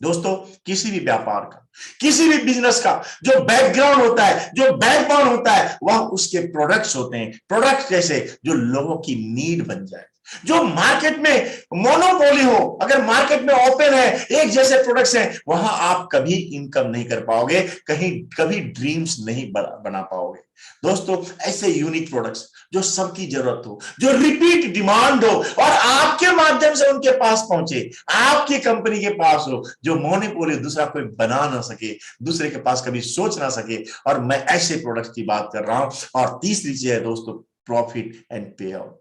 दोस्तों, किसी भी व्यापार का, किसी भी बिजनेस का जो बैकग्राउंड होता है, जो बैकबोन होता है, वह उसके प्रोडक्ट्स होते हैं। प्रोडक्ट्स कैसे? जो लोगों की नीड बन जाए, जो मार्केट में मोनोपोली हो। अगर मार्केट में ओपन है, एक जैसे प्रोडक्ट्स हैं, वहां आप कभी इनकम नहीं कर पाओगे, कभी ड्रीम्स नहीं बना पाओगे। दोस्तों, ऐसे यूनिक प्रोडक्ट्स जो सबकी जरूरत हो, जो रिपीट डिमांड हो, और आपके माध्यम से उनके पास पहुंचे, आपकी कंपनी के पास हो, जो मोनोपोली दूसरा कोई बना ना सके, दूसरे के पास कभी सोच ना सके। और मैं ऐसे प्रोडक्ट्स की बात कर रहा हूं। और तीसरी चीज है दोस्तों, प्रॉफिट एंड पे आउट।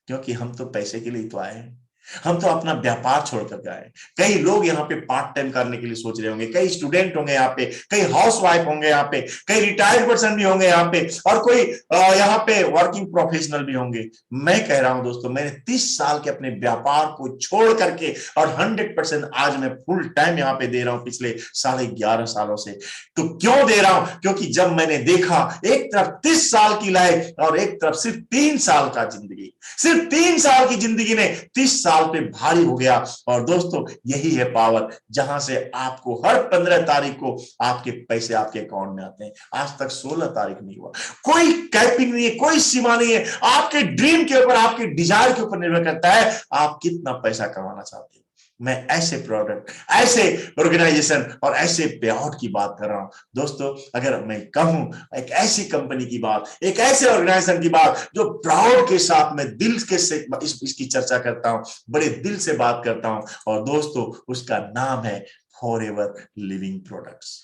क्योंकि हम तो पैसे के लिए तो आए हैं, हम तो अपना व्यापार छोड़ करके आए। कई लोग यहाँ पे पार्ट टाइम करने के लिए सोच रहे होंगे, कई स्टूडेंट होंगे यहाँ पे, कई हाउस वाइफ होंगे यहाँ पे, कई रिटायर्ड पर्सन भी होंगे यहाँ पे, और कोई यहाँ पे वर्किंग प्रोफेशनल भी होंगे। मैं कह रहा हूं दोस्तों, मैंने 30 साल के अपने व्यापार को छोड़ करके और 100% आज मैं फुल टाइम यहाँ पे दे रहा हूँ, पिछले 11.5 सालों से। तो क्यों दे रहा हूं? क्योंकि जब मैंने देखा, एक तरफ 30 साल की लाइफ और एक तरफ सिर्फ 3 साल का जिंदगी, सिर्फ 3 साल की जिंदगी ने 30 साल पे भारी हो गया। और दोस्तों, यही है पावर, जहां से आपको हर 15 तारीख को आपके पैसे आपके अकाउंट में आते हैं। आज तक 16 तारीख नहीं हुआ। कोई कैपिंग नहीं है, कोई सीमा नहीं है। आपके ड्रीम के ऊपर, आपके डिजायर के ऊपर निर्भर करता है आप कितना पैसा कमाना चाहते हैं। मैं ऐसे प्रोडक्ट, ऐसे ऑर्गेनाइजेशन और ऐसे पे आउट की बात कर रहा हूं दोस्तों। अगर मैं कहूं एक ऐसी कंपनी की बात, एक ऐसे ऑर्गेनाइजेशन की बात, जो प्राउड के साथ मैं दिल के से इसकी चर्चा करता हूं, बड़े दिल से बात करता हूं, और दोस्तों उसका नाम है फॉरएवर लिविंग प्रोडक्ट्स।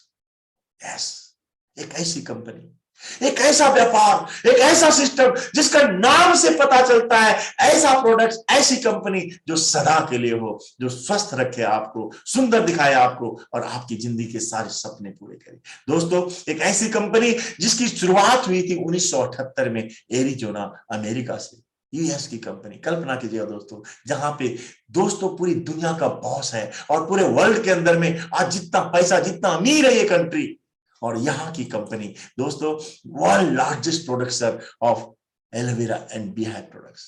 यस, एक ऐसी कंपनी, एक ऐसा व्यापार, एक ऐसा सिस्टम जिसका नाम से पता चलता है, ऐसा प्रोडक्ट, ऐसी कंपनी जो सदा के लिए हो, जो स्वस्थ रखे आपको, सुंदर दिखाए आपको, और आपकी जिंदगी के सारे सपने पूरे करे। दोस्तों, एक ऐसी कंपनी जिसकी शुरुआत हुई थी 1978 में एरिजोना, अमेरिका से। यूएस की कंपनी। कल्पना कीजिएगा दोस्तों, जहां पे दोस्तों पूरी दुनिया का बॉस है, और पूरे वर्ल्ड के अंदर में आज जितना पैसा, जितना अमीर है ये कंट्री, और यहाँ की कंपनी दोस्तों world largest producer of aloe vera and beehive products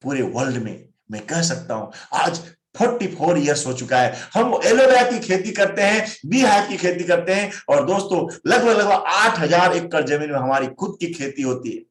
पूरे वर्ल्ड में। मैं कह सकता हूं आज 44 इयर्स हो चुका है हम एलोवेरा की खेती करते हैं, बी हाइव की खेती करते हैं। और दोस्तों लगभग 8,000 एकड़ जमीन में हमारी खुद की खेती होती है।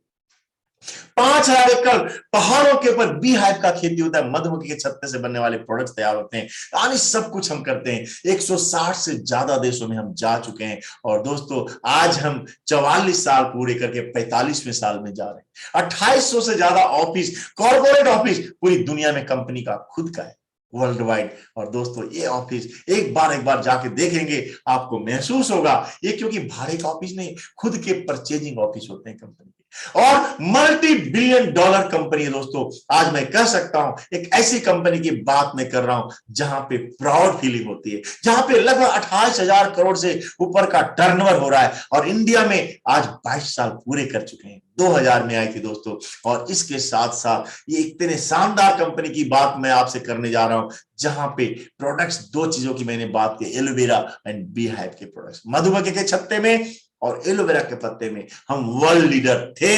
5,000 एकड़ पहाड़ों के ऊपर बी हाइव का खेती होता है, मधुमक्खी के छत्ते से बनने वाले प्रोडक्ट्स तैयार होते हैं। यानी सब कुछ हम करते हैं। 160 से ज्यादा देशों में हम जा चुके हैं। और दोस्तों आज हम 44 साल पूरे करके 45वें साल में जा रहे हैं। 2800 से ज्यादा ऑफिस, कॉर्पोरेट ऑफिस पूरी दुनिया में कंपनी का खुद का है, वर्ल्ड वाइड। और दोस्तों ये ऑफिस एक बार जाके देखेंगे आपको महसूस होगा ये क्योंकि भाड़े का ऑफिस नहीं, खुद के परचेजिंग ऑफिस होते हैं कंपनी के। और मल्टी बिलियन डॉलर कंपनी है दोस्तों। आज मैं कह सकता हूं एक ऐसी कंपनी की बात मैं कर रहा हूं जहां पे प्राउड फीलिंग होती है, जहां पे लगभग 28,000 करोड़ से ऊपर का टर्नओवर हो रहा है। और इंडिया में आज 22 साल पूरे कर चुके हैं। 2000 में आई थी दोस्तों। और इसके साथ साथ ये इतने शानदार कंपनी की बात मैं आपसे करने जा रहा हूं जहां पे प्रोडक्ट्स, दो चीजों की मैंने बात की, एलोवेरा एंड बी हाइव के प्रोडक्ट्स। मधुमक्खी के छत्ते में और एलोवेरा के पत्ते में हम वर्ल्ड लीडर थे,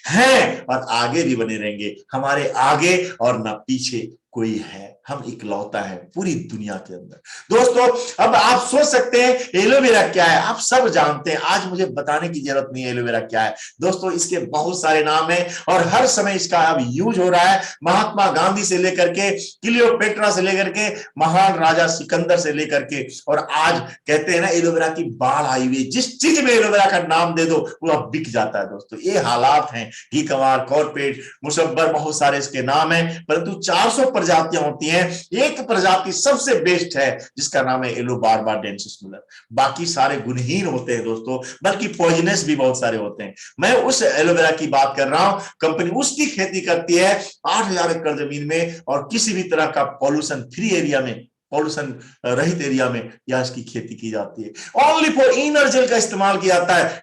हैं और आगे भी बने रहेंगे। हमारे आगे और ना पीछे कोई है, हम इकलौता है पूरी दुनिया के अंदर। दोस्तों अब आप सोच सकते हैं एलोवेरा क्या है, आप सब जानते हैं, आज मुझे बताने की जरूरत नहीं है एलोवेरा क्या है। दोस्तों इसके बहुत सारे नाम हैं और हर समय इसका अब यूज हो रहा है। महात्मा गांधी से लेकर के, क्लियोपेट्रा से लेकर के, महान राजा सिकंदर से लेकर के, और आज कहते हैं ना एलोवेरा की बाढ़ आई हुई, जिस चीज में एलोवेरा का नाम दे दो वो अब बिक जाता है। दोस्तों ये हालात हैं, घी कवार, कॉर्पेट, मुसब्बर, बहुत सारे इसके नाम हैं, परंतु 400 प्रजातियां होती हैं। एक प्रजाति सबसे बेस्ट है जिसका नाम है एलोबार्बाडेंसिस मुलर। बाकी सारे गुणहीन होते हैं दोस्तों, बल्कि पॉइजनस भी बहुत सारे होते हैं। मैं उस एलोवेरा की बात कर रहा हूं, कंपनी उसकी खेती करती है 8,000 एकड़ जमीन में और किसी भी तरह का पॉल्यूशन फ्री एरिया में, पॉल्यूशन रहित एरिया में यह इसकी खेती की जाती है। ओनली फॉर इनर जेल का इस्तेमाल किया जाता है।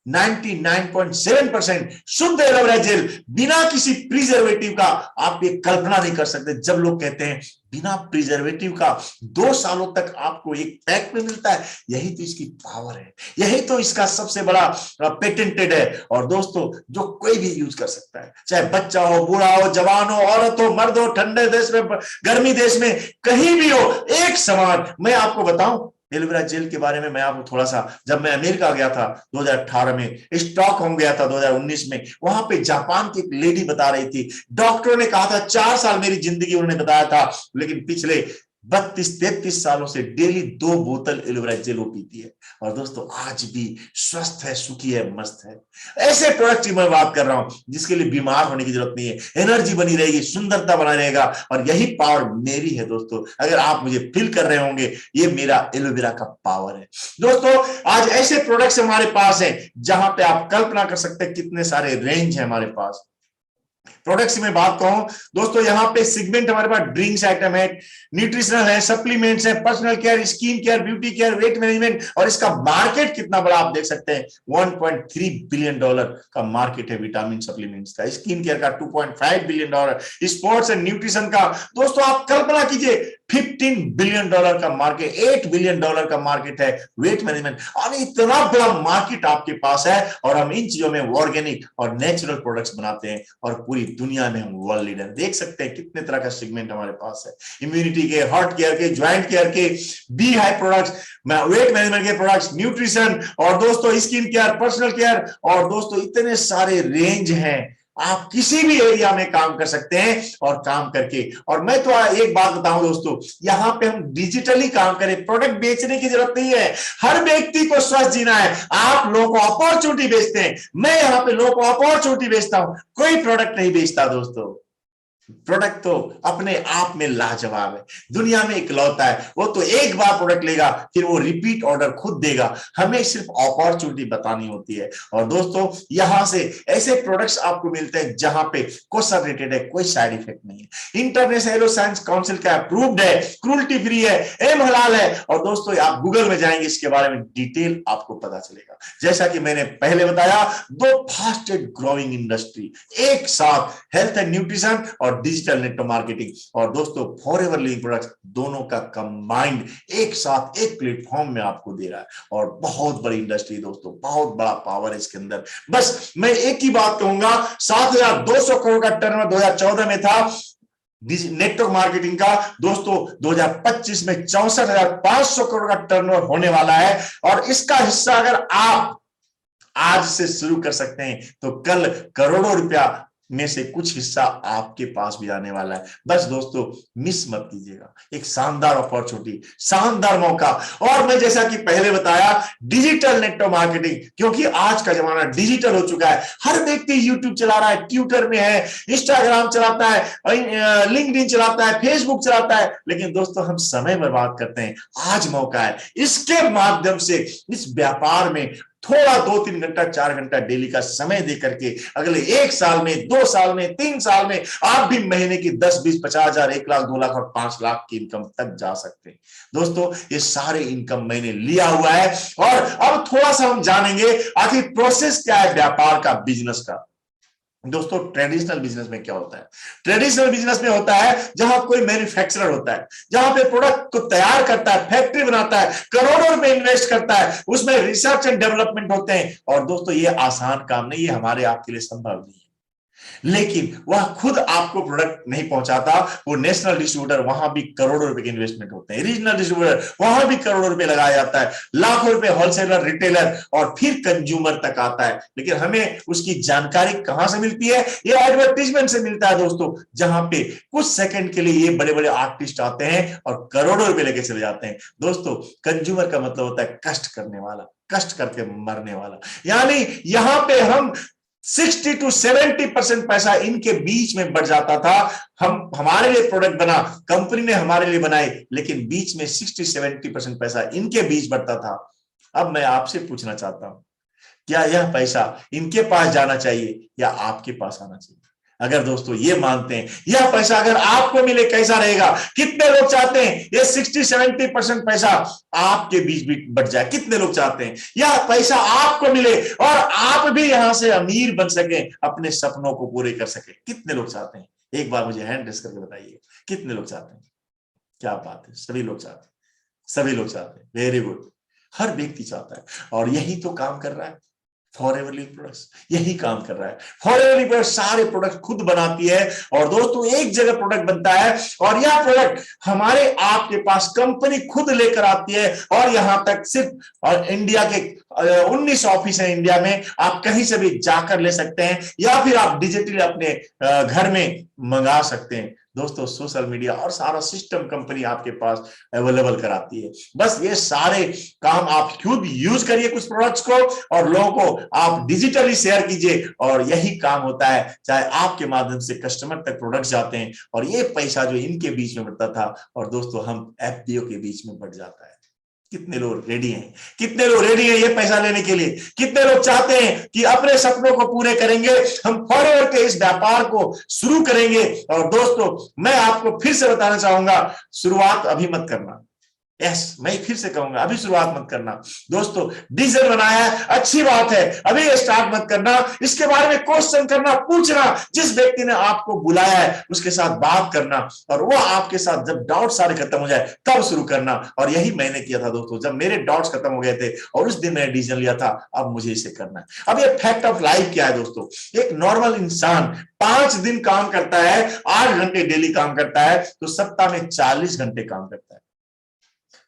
99.7% शुद्ध एलोवेरा जेल, बिना किसी प्रिजर्वेटिव का। आप ये कल्पना नहीं कर सकते, जब लोग कहते हैं बिना प्रिजर्वेटिव का 2 सालों तक आपको एक पैक में मिलता है, यही तो इसकी पावर है, यही तो इसका सबसे बड़ा पेटेंटेड है। और दोस्तों जो कोई भी यूज कर सकता है, चाहे बच्चा हो, बूढ़ा हो, जवान हो, औरत हो, मर्द हो, ठंडे देश में, गर्मी देश में, कहीं भी हो, एक समान। मैं आपको बताऊं एलोवेरा जेल के बारे में, मैं आपको थोड़ा सा, जब मैं अमेरिका गया था 2018 में, स्टॉकहोम गया था 2019 में, वहां पे जापान की एक लेडी बता रही थी, डॉक्टरों ने कहा था 4 साल मेरी जिंदगी उन्होंने बताया था, लेकिन पिछले 32-33 सालों से डेली 2 बोतल एलोवेरा जेल वो पीती है। और दोस्तों आज भी स्वस्थ है, सुखी है, मस्त है। ऐसे प्रोडक्ट की मैं बात कर रहा हूं जिसके लिए बीमार होने की जरूरत नहीं है, एनर्जी बनी रहेगी, सुंदरता बना रहेगा। और यही पावर मेरी है दोस्तों, अगर आप मुझे फील कर रहे होंगे, ये मेरा एलोवेरा का पावर है। दोस्तों आज ऐसे प्रोडक्ट्स हमारे पास हैं जहां पे आप कल्पना कर सकते हैं कितने सारे रेंज है हमारे पास। प्रोडक्ट्स में बात कहूं दोस्तों, यहाँ पे सेगमेंट हमारे पास ड्रिंक्स आइटम है, न्यूट्रिशनल है, सप्लीमेंट्स है, personal care, skin care, beauty care, weight management. और इसका मार्केट कितना बड़ा आप देख सकते हैं, $1.3 बिलियन का मार्केट है विटामिन सप्लीमेंट्स का, स्किन केयर का $2.5 बिलियन, स्पोर्ट्स एंड न्यूट्रिशन का दोस्तों आप कल्पना कीजिए $15 बिलियन का मार्केट, $8 बिलियन का मार्केट है वेट मैनेजमेंट। और इतना बड़ा मार्केट आपके पास है और हम इन चीजों में ऑर्गेनिक और नेचुरल प्रोडक्ट्स बनाते हैं और पूरी दुनिया में हम वर्ल्ड लीडर। देख सकते हैं कितने तरह का सेगमेंट हमारे पास है, इम्यूनिटी के, हार्ट केयर के, ज्वाइंट केयर के, बी हाई प्रोडक्ट्स, वेट मैनेजमेंट के प्रोडक्ट्स, न्यूट्रिशन, और दोस्तों स्किन केयर, पर्सनल केयर, और दोस्तों इतने सारे रेंज हैं। आप किसी भी एरिया में काम कर सकते हैं और काम करके, और मैं तो एक बात बताऊं दोस्तों, यहां पे हम डिजिटली काम करें, प्रोडक्ट बेचने की जरूरत नहीं है। हर व्यक्ति को स्वस्थ जीना है। आप लोगों को अपॉर्चुनिटी बेचते हैं, मैं यहां पे लोगों को अपॉर्चुनिटी बेचता हूं, कोई प्रोडक्ट नहीं बेचता दोस्तों। प्रोडक्ट तो अपने आप में लाजवाब है, दुनिया में इकलौता है। वो तो एक बार प्रोडक्ट लेगा फिर वो रिपीट ऑर्डर खुद देगा, हमें सिर्फ अपॉर्चुनिटी बतानी होती है। और दोस्तों यहां से ऐसे प्रोडक्ट्स आपको मिलते हैं जहां पे क्वेश्चन रेटेड है, कोई साइड इफेक्ट नहीं है, इंटरनेशनल एलो साइंस काउंसिल का अप्रूव्ड है, क्रूल्टी फ्री है, एम हलाल है। और दोस्तों आप गूगल में जाएंगे, इसके बारे में डिटेल आपको पता चलेगा। जैसा कि मैंने पहले बताया, 2 फास्टेस्ट ग्रोइंग इंडस्ट्री एक साथ, हेल्थ एंड न्यूट्रिशन और और डिजिटल नेटवर्क मार्केटिंग। और दोस्तों फॉरएवर लिविंग प्रोडक्ट्स दोनों का कंबाइंड एक साथ एक प्लेटफॉर्म में आपको दे रहा है, और बहुत बड़ी इंडस्ट्री दोस्तों, बहुत बड़ा पावर है इसके अंदर। बस मैं एक ही बात कहूंगा, 7,200 करोड़ का टर्नओवर 2014 में था नेटवर्क मार्केटिंग का। दोस्तों 2025 में 64,500 करोड़ का टर्नओवर होने वाला है, और इसका हिस्सा अगर आप आज से शुरू कर सकते हैं तो कल करोड़ों रुपया में से कुछ हिस्सा आपके पास भी आने वाला है। बस दोस्तों मिस मत कीजिएगा, एक शानदार अपॉर्चुनिटी, शानदार मौका। और मैं जैसा कि पहले बताया, डिजिटल नेटवर्क मार्केटिंग, क्योंकि आज का जमाना डिजिटल हो चुका है। हर व्यक्ति यूट्यूब चला रहा है, ट्विटर में है, इंस्टाग्राम चलाता है, लिंक्डइन चलाता है, फेसबुक चलाता है, लेकिन दोस्तों हम समय बर्बाद करते हैं। आज मौका है, इसके माध्यम से इस व्यापार में थोड़ा 2-3 घंटा 4 घंटा डेली का समय दे करके अगले 1 साल में, 2 साल में, 3 साल में आप भी महीने की 10, 20, 50,000, 1 लाख, 2 लाख और 5 लाख की इनकम तक जा सकते हैं। दोस्तों ये सारे इनकम मैंने लिया हुआ है, और अब थोड़ा सा हम जानेंगे आखिर प्रोसेस क्या है व्यापार का, बिजनेस का। दोस्तों ट्रेडिशनल बिजनेस में क्या होता है? ट्रेडिशनल बिजनेस में होता है जहां कोई मैन्युफैक्चरर होता है, जहां पे प्रोडक्ट को तैयार करता है, फैक्ट्री बनाता है, करोड़ों रुपए इन्वेस्ट करता है, उसमें रिसर्च एंड डेवलपमेंट होते हैं। और दोस्तों ये आसान काम नहीं है, हमारे आपके लिए संभव नहीं है, लेकिन वह खुद आपको प्रोडक्ट नहीं पहुंचाता। वो नेशनल डिस्ट्रीब्यूटर, वहां भी करोड़ों रुपए के इन्वेस्टमेंट होते हैं, रीजनल डिस्ट्रीब्यूटर, वहां भी करोड़ों रुपए लगाया जाता है, लाखों रुपए होलसेलर, रिटेलर, और फिर कंज्यूमर तक आता है। लेकिन हमें उसकी जानकारी कहां से मिलती है? ये एडवर्टीजमेंट से मिलता है दोस्तों, जहां पे कुछ सेकंड के लिए ये बड़े बड़े आर्टिस्ट आते हैं और करोड़ों रुपए लेके चले जाते हैं। दोस्तों कंज्यूमर का मतलब होता है कष्ट करने वाला, कष्ट करके मरने वाला। यानी यहां पे हम 60 to 70% पैसा इनके बीच में बढ़ जाता था। हमारे लिए प्रोडक्ट बना, कंपनी ने हमारे लिए बनाए, लेकिन बीच में 60-70% पैसा इनके बीच बढ़ता था। अब मैं आपसे पूछना चाहता हूं, क्या यह पैसा इनके पास जाना चाहिए या आपके पास आना चाहिए? अगर दोस्तों ये मानते हैं यह पैसा अगर आपको मिले कैसा रहेगा? कितने लोग चाहते हैं ये 60-70% पैसा आपके बीच भी बढ़ जाए? कितने लोग चाहते हैं यह पैसा आपको मिले और आप भी यहां से अमीर बन सके, अपने सपनों को पूरे कर सके? कितने लोग चाहते हैं? एक बार मुझे हैंड रेस करके बताइए, कितने लोग चाहते हैं? क्या बात है, सभी लोग चाहते हैं, सभी लोग चाहते हैं। वेरी गुड, हर व्यक्ति चाहता है, और यही तो काम कर रहा है फॉरएवर लिविंग प्रोडक्ट्स, यही काम कर रहा है। फॉरएवर लिविंग प्रोडक्ट्स सारे प्रोडक्ट खुद बनाती है, और दोस्तों एक जगह प्रोडक्ट बनता है और यह प्रोडक्ट हमारे आपके पास कंपनी खुद लेकर आती है। और यहां तक सिर्फ और इंडिया के 19 ऑफिस है इंडिया में, आप कहीं से भी जाकर ले सकते हैं, या फिर आप डिजिटली अपने घर में मंगा सकते हैं। दोस्तों सोशल मीडिया और सारा सिस्टम कंपनी आपके पास अवेलेबल कराती है। बस ये सारे काम आप खुद यूज करिए कुछ प्रोडक्ट्स को, और लोगों को आप डिजिटली शेयर कीजिए, और यही काम होता है। चाहे आपके माध्यम से कस्टमर तक प्रोडक्ट्स जाते हैं, और ये पैसा जो इनके बीच में बढ़ता था, और दोस्तों हम एफपीओ के बीच में बढ़ जाता है। कितने लोग रेडी हैं? कितने लोग रेडी हैं ये पैसा लेने के लिए? कितने लोग चाहते हैं कि अपने सपनों को पूरे करेंगे? हम फॉरएवर के इस व्यापार को शुरू करेंगे। और दोस्तों मैं आपको फिर से बताना चाहूंगा, शुरुआत अभी मत करना। यस, मैं फिर से कहूंगा, अभी शुरुआत मत करना। दोस्तों डीजल बनाया है, अच्छी बात है, अभी स्टार्ट मत करना। इसके बारे में क्वेश्चन करना, पूछना, जिस व्यक्ति ने आपको बुलाया है उसके साथ बात करना, और वो आपके साथ जब डाउट सारे खत्म हो जाए तब शुरू करना। और यही मैंने किया था दोस्तों, जब मेरे डाउट्स खत्म हो गए थे और उस दिन मैंने डिसीजन लिया था अब मुझे इसे करना है। अब ये फैक्ट ऑफ लाइफ क्या है दोस्तों? एक नॉर्मल इंसान 5 दिन काम करता है, 8 घंटे डेली काम करता है, तो सप्ताह में 40 घंटे काम करता है।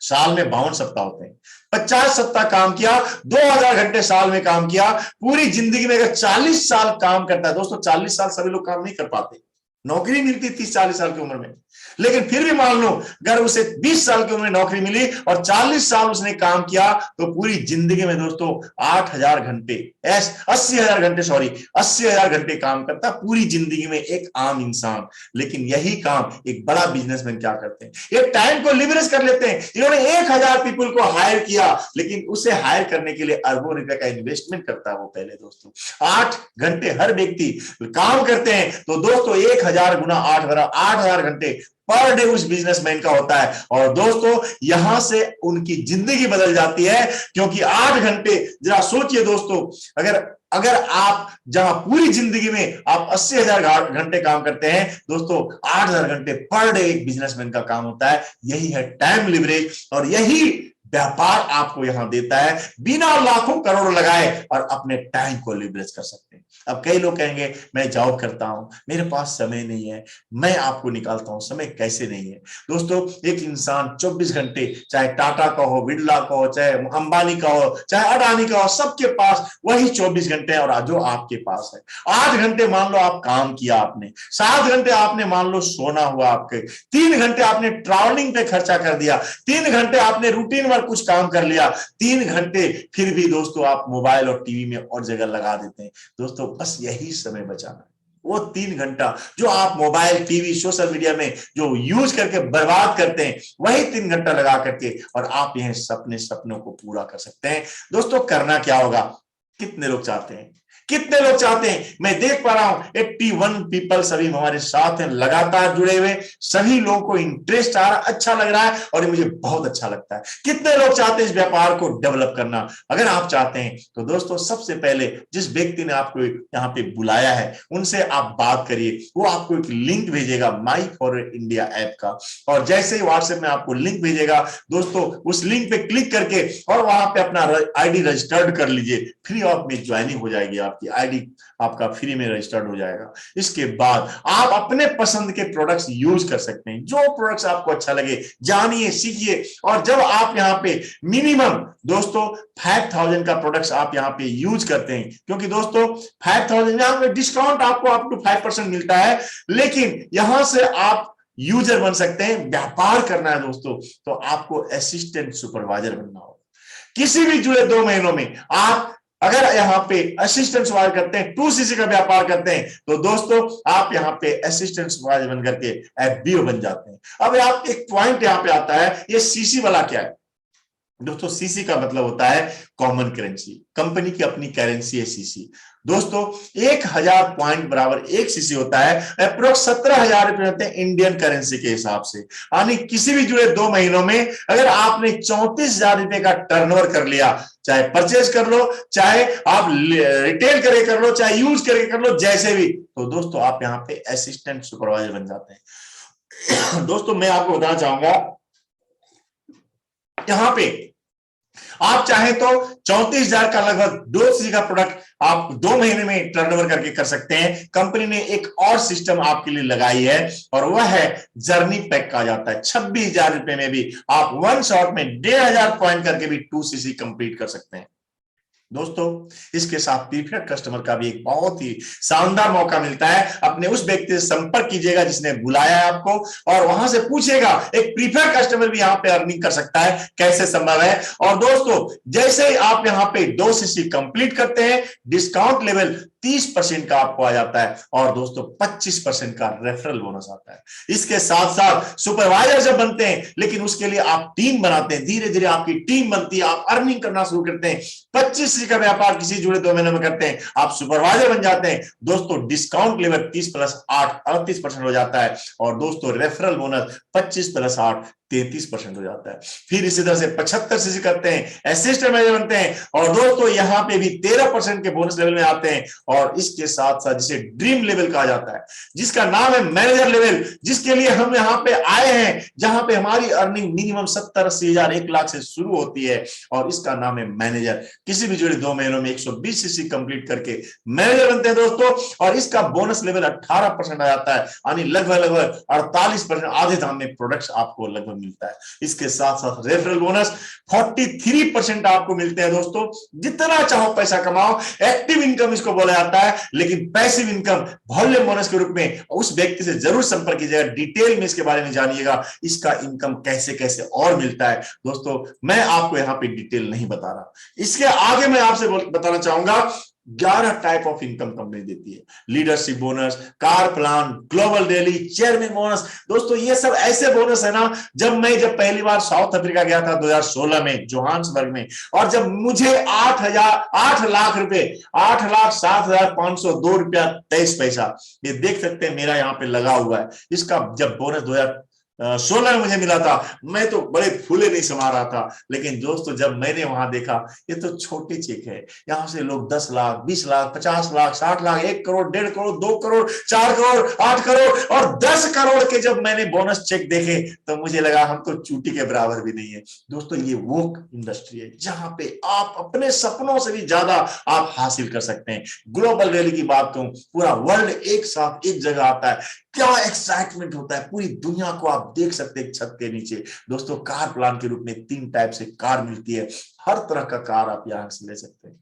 साल में 52 सप्ताह होते हैं, 50 सप्ताह काम किया, 2000 घंटे साल में काम किया। पूरी जिंदगी में अगर 40 साल काम करता है, दोस्तों 40 साल सभी लोग काम नहीं कर पाते, नौकरी मिलती 30-40 साल की उम्र में, लेकिन फिर भी मान लो अगर उसे 20 साल की उम्र में नौकरी मिली और 40 साल उसने काम किया, तो पूरी जिंदगी में दोस्तों 80,000 घंटे 80,000 घंटे 80,000 घंटे काम करता पूरी जिंदगी में एक आम इंसान। लेकिन यही काम एक बड़ा बिजनेसमैन क्या करते हैं, ये टाइम को लिवरेज कर लेते हैं। इन्होंने 1000 पीपल को हायर किया, लेकिन उसे हायर करने के लिए अरबों रुपए का इन्वेस्टमेंट करता है वो पहले। दोस्तों 8 घंटे हर व्यक्ति काम करते हैं, तो दोस्तों 1000 गुना 8 8000 घंटे पर डे उस बिजनेसमैन का होता है। और दोस्तों यहां से उनकी जिंदगी बदल जाती है, क्योंकि 8 घंटे, जरा सोचिए दोस्तों, अगर अगर आप जहां पूरी जिंदगी में आप 80,000 घंटे काम करते हैं दोस्तों, 8,000 घंटे पर डे एक बिजनेसमैन का काम होता है। यही है टाइम लिवरेज, और यही व्यापार आपको यहां देता है, बिना लाखों करोड़ लगाए और अपने टाइम को लिवरेज कर सकते हैं। अब कई लोग कहेंगे मैं जॉब करता हूं, मेरे पास समय नहीं है। मैं आपको निकालता हूं समय कैसे नहीं है। दोस्तों एक इंसान 24 घंटे, चाहे टाटा का हो, बिरला का हो, चाहे अंबानी का हो, चाहे अडानी का हो, सबके पास वही 24 घंटे हैं, और जो आपके पास है। 8 घंटे मान लो आप काम किया आपने, 7 घंटे आपने मान लो सोना हुआ आपके, 3 घंटे आपने ट्रैवलिंग पे खर्चा कर दिया, 3 घंटे आपने रूटीन वर्क कुछ काम कर लिया, 3 घंटे फिर भी दोस्तों आप मोबाइल और टीवी में और जगह लगा देते हैं। दोस्तों बस यही समय बचाना है, वो 3 घंटा जो आप मोबाइल, टीवी, सोशल मीडिया में जो यूज करके बर्बाद करते हैं, वही 3 घंटा लगा करके और आप यह सपनों को पूरा कर सकते हैं। दोस्तों करना क्या होगा, कितने लोग चाहते हैं, कितने लोग चाहते हैं? मैं देख पा रहा हूं 81 पीपल सभी हमारे साथ हैं, लगातार जुड़े हुए, सभी लोगों को इंटरेस्ट आ रहा, अच्छा लग रहा है, और ये मुझे बहुत अच्छा लगता है। कितने लोग चाहते हैं इस व्यापार को डेवलप करना? अगर आप चाहते हैं तो दोस्तों सबसे पहले जिस व्यक्ति ने आपको यहाँ पे बुलाया है उनसे आप बात करिए, वो आपको एक लिंक भेजेगा माई फॉरवर्ड इंडिया ऐप का, और जैसे ही व्हाट्सएप में आपको लिंक भेजेगा दोस्तों, उस लिंक पे क्लिक करके और वहां पे अपना आईडी रजिस्टर्ड कर लीजिए, फ्री ऑफ में ज्वाइनिंग हो जाएगी, आपकी आईडी आपका फ्री में रजिस्टर्ड हो जाएगा। इसके बाद आप अपने पसंद के प्रोडक्ट्स यूज कर सकते हैं, जो प्रोडक्ट्स आपको अच्छा लगे जानिए, सीखिए। और जब आप यहाँ पे मिनिमम दोस्तों 5,000 का प्रोडक्ट्स आप यहाँ पे यूज करते हैं, क्योंकि दोस्तों 5,000 यहाँ पे डिस्काउंट आपको अप टू 5% मिलता है, लेकिन यहां से आप यूजर बन सकते हैं। व्यापार करना है दोस्तों तो आपको असिस्टेंट सुपरवाइजर बनना होगा। किसी भी जुड़े 2 महीनों में आप अगर यहाँ पे असिस्टेंट सुपरवाइजर करते हैं, 2cc का व्यापार करते हैं, तो दोस्तों आप यहाँ पे असिस्टेंट सुपरवाइजर बन करके एफबीओ बन जाते हैं। अब आप एक पॉइंट यहाँ पे आता है, ये सीसी वाला क्या है दोस्तों? सीसी का मतलब होता है कॉमन करेंसी, कंपनी की अपनी करेंसी है सीसी। दोस्तों 1,000 पॉइंट बराबर 1 सीसी होता है, अप्रोक्स 17,000 रुपए होते हैं इंडियन करेंसी के हिसाब से। यानी किसी भी जुड़े 2 महीनों में अगर आपने 34,000 रुपए का टर्नओवर कर लिया, चाहे परचेज कर लो, चाहे आप रिटेल करके कर लो, चाहे यूज करके कर लो, जैसे भी, तो दोस्तों आप यहाँ पे असिस्टेंट सुपरवाइजर बन जाते हैं। दोस्तों मैं आपको बताना चाहूंगा, यहां पे आप चाहे तो 34,000 का लगभग 2cc का प्रोडक्ट आप 2 महीने में टर्नओवर करके कर सकते हैं। कंपनी ने एक और सिस्टम आपके लिए लगाई है, और वह है जर्नी पैक कहा जाता है। 26,000 रुपए में भी आप वन शॉट में 1,500 पॉइंट करके भी 2cc कंप्लीट कर सकते हैं। दोस्तों इसके साथ प्रीफर्ड कस्टमर का भी एक बहुत ही शानदार मौका मिलता है। अपने उस व्यक्ति से संपर्क कीजिएगा जिसने बुलाया है आपको, और वहां से पूछिएगा, एक प्रीफर्ड कस्टमर भी यहाँ पे अर्निंग कर सकता है, कैसे संभव है। और दोस्तों जैसे ही आप यहाँ पे 2cc कंप्लीट करते हैं, डिस्काउंट लेवल 30% का आपको आ जाता है, और दोस्तों 25% का रेफरल बोनस आता है। इसके साथ साथ सुपरवाइजर जब बनते हैं, लेकिन उसके लिए आप टीम बनाते हैं, धीरे धीरे आपकी टीम बनती है, आप अर्निंग करना शुरू करते हैं। 25 का व्यापार किसी जुड़े 2 महीने में करते हैं, आप सुपरवाइजर बन जाते हैं। दोस्तों डिस्काउंट लेवल 30 + 8 38% हो जाता है, और दोस्तों रेफरल बोनस 25 + 8 33% हो जाता है। फिर इसी तरह से 75cc करते हैं, असिस्टेंट मैनेजर बनते हैं, और दोस्तों यहां पे भी 13% के बोनस लेवल में आते हैं। और इसके साथ साथ जिसे ड्रीम लेवल कहा जाता है, जिसका नाम है मैनेजर लेवल, जिसके लिए हम यहाँ पे आए हैं, जहां पे हमारी अर्निंग मिनिमम 70-80 हजार 1 लाख से शुरू होती है, और इसका नाम है मैनेजर। किसी भी जुड़े 2 महीनों में 120cc कंप्लीट करके मैनेजर बनते हैं दोस्तों, और इसका बोनस लेवल 18% आ जाता है, यानी लगभग 48%, आधे दाम में प्रोडक्ट्स आपको लगभग मिलता है। इसके साथ साथ रेफरल बोनस 43% आपको मिलते हैं। दोस्तों जितना चाहो पैसा कमाओ, एक्टिव इनकम इसको बोला जाता है, लेकिन पैसिव इनकम वॉल्यूम बोनस के रूप में उस व्यक्ति से जरूर संपर्क कीजिएगा, डिटेल में इसके बारे में जानिएगा, इसका इनकम कैसे कैसे और मिलता है। दोस्तों मैं आपको यहाँ पे डिटेल नहीं बता रहा, इसके आगे मैं आपसे बताना चाहूंगा 11 टाइप ऑफ इनकम कंपनी देती है। Leadership bonus, car plan, global daily, chairman bonus. दोस्तों ये सब ऐसे बोनस है ना, जब पहली बार साउथ अफ्रीका गया था 2016 में जोहान्सबर्ग में, और जब मुझे 8 लाख रुपए 8,07,502 रुपया 23 पैसा, ये देख सकते हैं मेरा यहाँ पे लगा हुआ है। इसका जब बोनस 16 में मुझे मिला था, मैं तो बड़े फूले नहीं समा रहा था। लेकिन दोस्तों जब मैंने वहां देखा ये तो छोटे चेक है, यहाँ से लोग 10 लाख 20 लाख 50 लाख 60 लाख 1 करोड़ 1.5 करोड़ 2 करोड़ 4 करोड़ 8 करोड़ और 10 करोड़ के जब मैंने बोनस चेक देखे तो मुझे लगा हम तो चूटी के बराबर भी नहीं है। दोस्तों ये वो इंडस्ट्री है जहां पे आप अपने सपनों से भी ज्यादा आप हासिल कर सकते हैं। ग्लोबल रैली की बात कहूं, पूरा वर्ल्ड एक साथ एक जगह आता है, क्या एक्साइटमेंट होता है, पूरी दुनिया को आप देख सकते हैं छत के नीचे। दोस्तों कार प्लान के रूप में 3 टाइप से कार मिलती है, हर तरह का कार आप यहां से ले सकते हैं।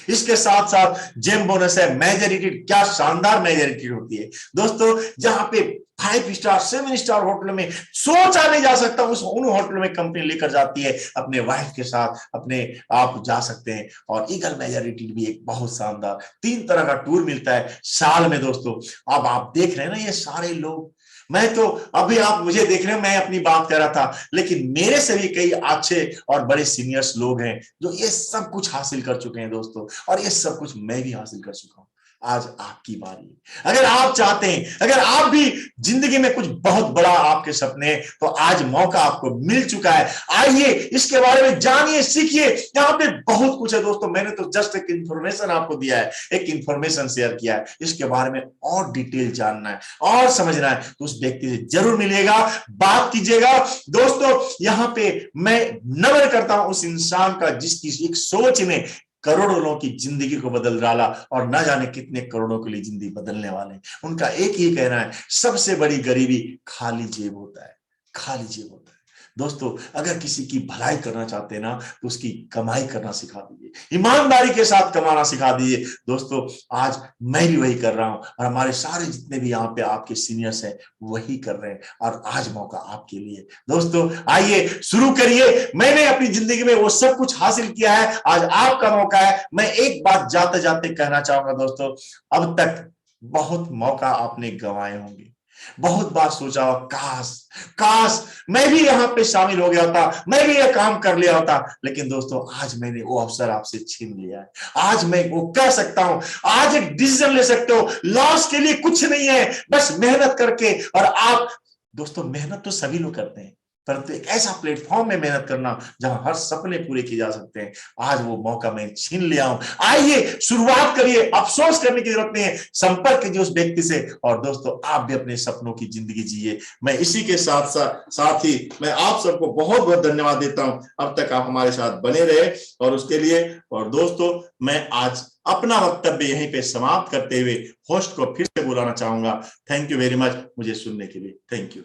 इसके साथ साथ जेम बोनस है, मेजॉरिटी, क्या शानदार मेजॉरिटी होती है दोस्तों, जहां पे 5 स्टार 7 स्टार होटल में सोचा नहीं जा सकता, उन होटल में कंपनी लेकर जाती है अपने वाइफ के साथ, अपने आप जा सकते हैं। और ईगल मेजॉरिटी भी एक बहुत शानदार 3 तरह का टूर मिलता है साल में। दोस्तों अब आप देख रहे हैं ना ये सारे लोग, मैं तो अभी आप मुझे देख रहे हैं, मैं अपनी बात कर रहा था, लेकिन मेरे से भी कई अच्छे और बड़े सीनियर्स लोग हैं जो ये सब कुछ हासिल कर चुके हैं दोस्तों, और ये सब कुछ मैं भी हासिल कर चुका हूं। आज आपकी बारी है। अगर आप चाहते हैं, अगर आप भी जिंदगी में कुछ बहुत बड़ा आपके सपने, तो आज मौका आपको मिल चुका है। आइए इसके बारे में जानिए, सीखिए, यहाँ पे बहुत कुछ है दोस्तों। मैंने तो जस्ट एक इंफॉर्मेशन आपको दिया है, एक इंफॉर्मेशन शेयर किया है। इसके बारे में और डिटेल जानना है और समझना है तो उस व्यक्ति से जरूर मिलिएगा, बात कीजिएगा। दोस्तों यहाँ पे मैं नमन करता हूं उस इंसान का जिसकी एक सोच ने करोड़ों लोगों की जिंदगी को बदल डाला, और न जाने कितने करोड़ों के लिए जिंदगी बदलने वाले हैं। उनका एक ही कहना है, सबसे बड़ी गरीबी खाली जेब होता है, खाली जेब होता है। दोस्तों अगर किसी की भलाई करना चाहते हैं ना, तो उसकी कमाई करना सिखा दीजिए, ईमानदारी के साथ कमाना सिखा दीजिए। दोस्तों आज मैं भी वही कर रहा हूं, और हमारे सारे जितने भी यहाँ पे आपके सीनियर्स हैं वही कर रहे हैं, और आज मौका आपके लिए। दोस्तों आइए शुरू करिए। मैंने अपनी जिंदगी में वो सब कुछ हासिल किया है, आज आपका मौका है। मैं एक बात जाते जाते कहना चाहूंगा दोस्तों, अब तक बहुत मौका आपने गंवाए होंगे, बहुत बार सोचा हो काश काश मैं भी यहाँ पे शामिल हो गया होता, मैं भी ये काम कर लिया होता। लेकिन दोस्तों आज मैंने वो अवसर आपसे छीन लिया है। आज मैं वो कह सकता हूं, आज एक डिसीजन ले सकते हो, लॉस के लिए कुछ नहीं है, बस मेहनत करके। और आप दोस्तों मेहनत तो सभी लोग करते हैं, परंतु एक ऐसा प्लेटफॉर्म में मेहनत करना जहां हर सपने पूरे किए जा सकते हैं, आज वो मौका मैं छीन लिया हूं। आइए शुरुआत करिए, अफसोस करने की जरूरत नहीं है, संपर्क कीजिए उस व्यक्ति से, और दोस्तों आप भी अपने सपनों की जिंदगी जिए। मैं इसी के साथ साथ ही मैं आप सबको बहुत बहुत धन्यवाद देता हूं, अब तक आप हमारे साथ बने रहे और उसके लिए। और दोस्तों मैं आज अपना वक्तव्य यहीं पे समाप्त करते हुए होस्ट को फिर से बुलाना चाहूंगा। थैंक यू वेरी मच मुझे सुनने के लिए। Thank you.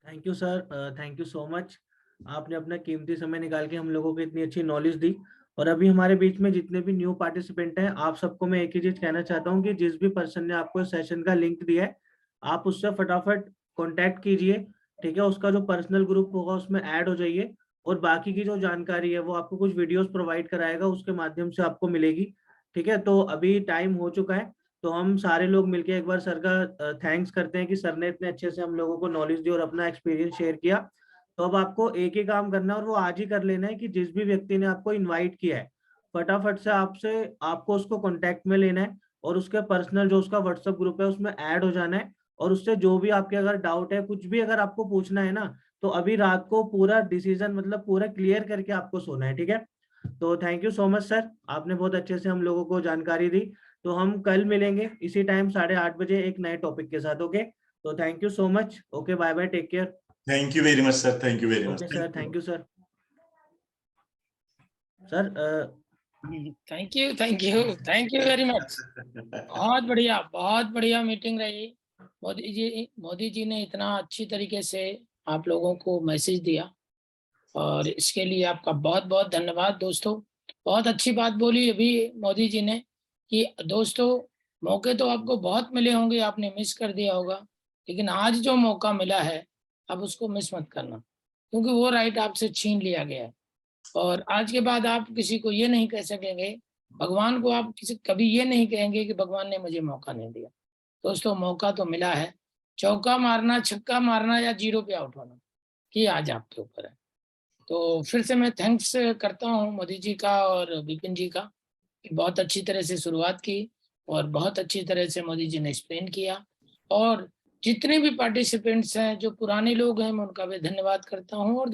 Thank you sir, thank you so much. आपने अपना कीमती समय निकाल के हम लोगों को इतनी अच्छी नॉलेज दी। और अभी हमारे बीच में जितने भी न्यू पार्टिसिपेंट हैं, आप सबको मैं एक ही चीज कहना चाहता हूँ कि जिस भी पर्सन ने आपको सेशन का लिंक दिया है, आप उससे फटाफट कॉन्टैक्ट कीजिए, ठीक है। उसका जो पर्सनल ग्रुप होगा उसमें ऐड हो जाइए, और बाकी की जो जानकारी है वो आपको कुछ वीडियोस प्रोवाइड कराएगा, उसके माध्यम से आपको मिलेगी, ठीक है। तो अभी टाइम हो चुका है, तो हम सारे लोग मिलके एक बार सर का थैंक्स करते हैं कि सर ने इतने अच्छे से हम लोगों को नॉलेज दी और अपना एक्सपीरियंस शेयर किया। तो अब आपको एक ही काम करना है, और वो आज ही कर लेना है कि जिस भी व्यक्ति ने आपको इनवाइट किया है, फटाफट से आपको उसको कांटेक्ट में लेना है, और उसके पर्सनल जो उसका व्हाट्सएप ग्रुप है उसमें ऐड हो जाना है, और उससे जो भी आपके अगर डाउट है, कुछ भी अगर आपको पूछना है ना, तो अभी रात को पूरा डिसीजन मतलब पूरा क्लियर करके आपको सोना है, ठीक है। तो thank you so much sir, आपने बहुत अच्छे से हम लोगों को जानकारी दी। तो हम कल मिलेंगे इसी टाइम 8:30 बजे एक नए टॉपिक के साथ, ओके। तो thank you so much, okay, bye bye, take care. Thank you very much sir, thank you very much. Okay sir, thank you sir. Sir thank you thank you very much. बहुत बढ़िया meeting रही। मोदी जी ने इतना अच्छी तरीके से आप लोगों को मैसेज दिया, और इसके लिए आपका बहुत बहुत धन्यवाद दोस्तों। बहुत अच्छी बात बोली अभी मोदी जी ने कि दोस्तों मौके तो आपको बहुत मिले होंगे, आपने मिस कर दिया होगा, लेकिन आज जो मौका मिला है अब उसको मिस मत करना, क्योंकि वो राइट आपसे छीन लिया गया है। और आज के बाद आप किसी को ये नहीं कह सकेंगे, भगवान को आप कभी ये नहीं कहेंगे कि भगवान ने मुझे मौका नहीं दिया। दोस्तों मौका तो मिला है, चौका मारना, छक्का मारना या जीरो पे आउट होना, ये आज आपके ऊपर है। तो फिर से मैं थैंक्स करता हूँ मोदी जी का और विपिन जी का, बहुत अच्छी तरह से शुरुआत की और बहुत अच्छी तरह से मोदी जी ने एक्सप्लेन किया। और जितने भी पार्टिसिपेंट्स हैं, जो पुराने लोग हैं, मैं उनका भी धन्यवाद करता हूँ और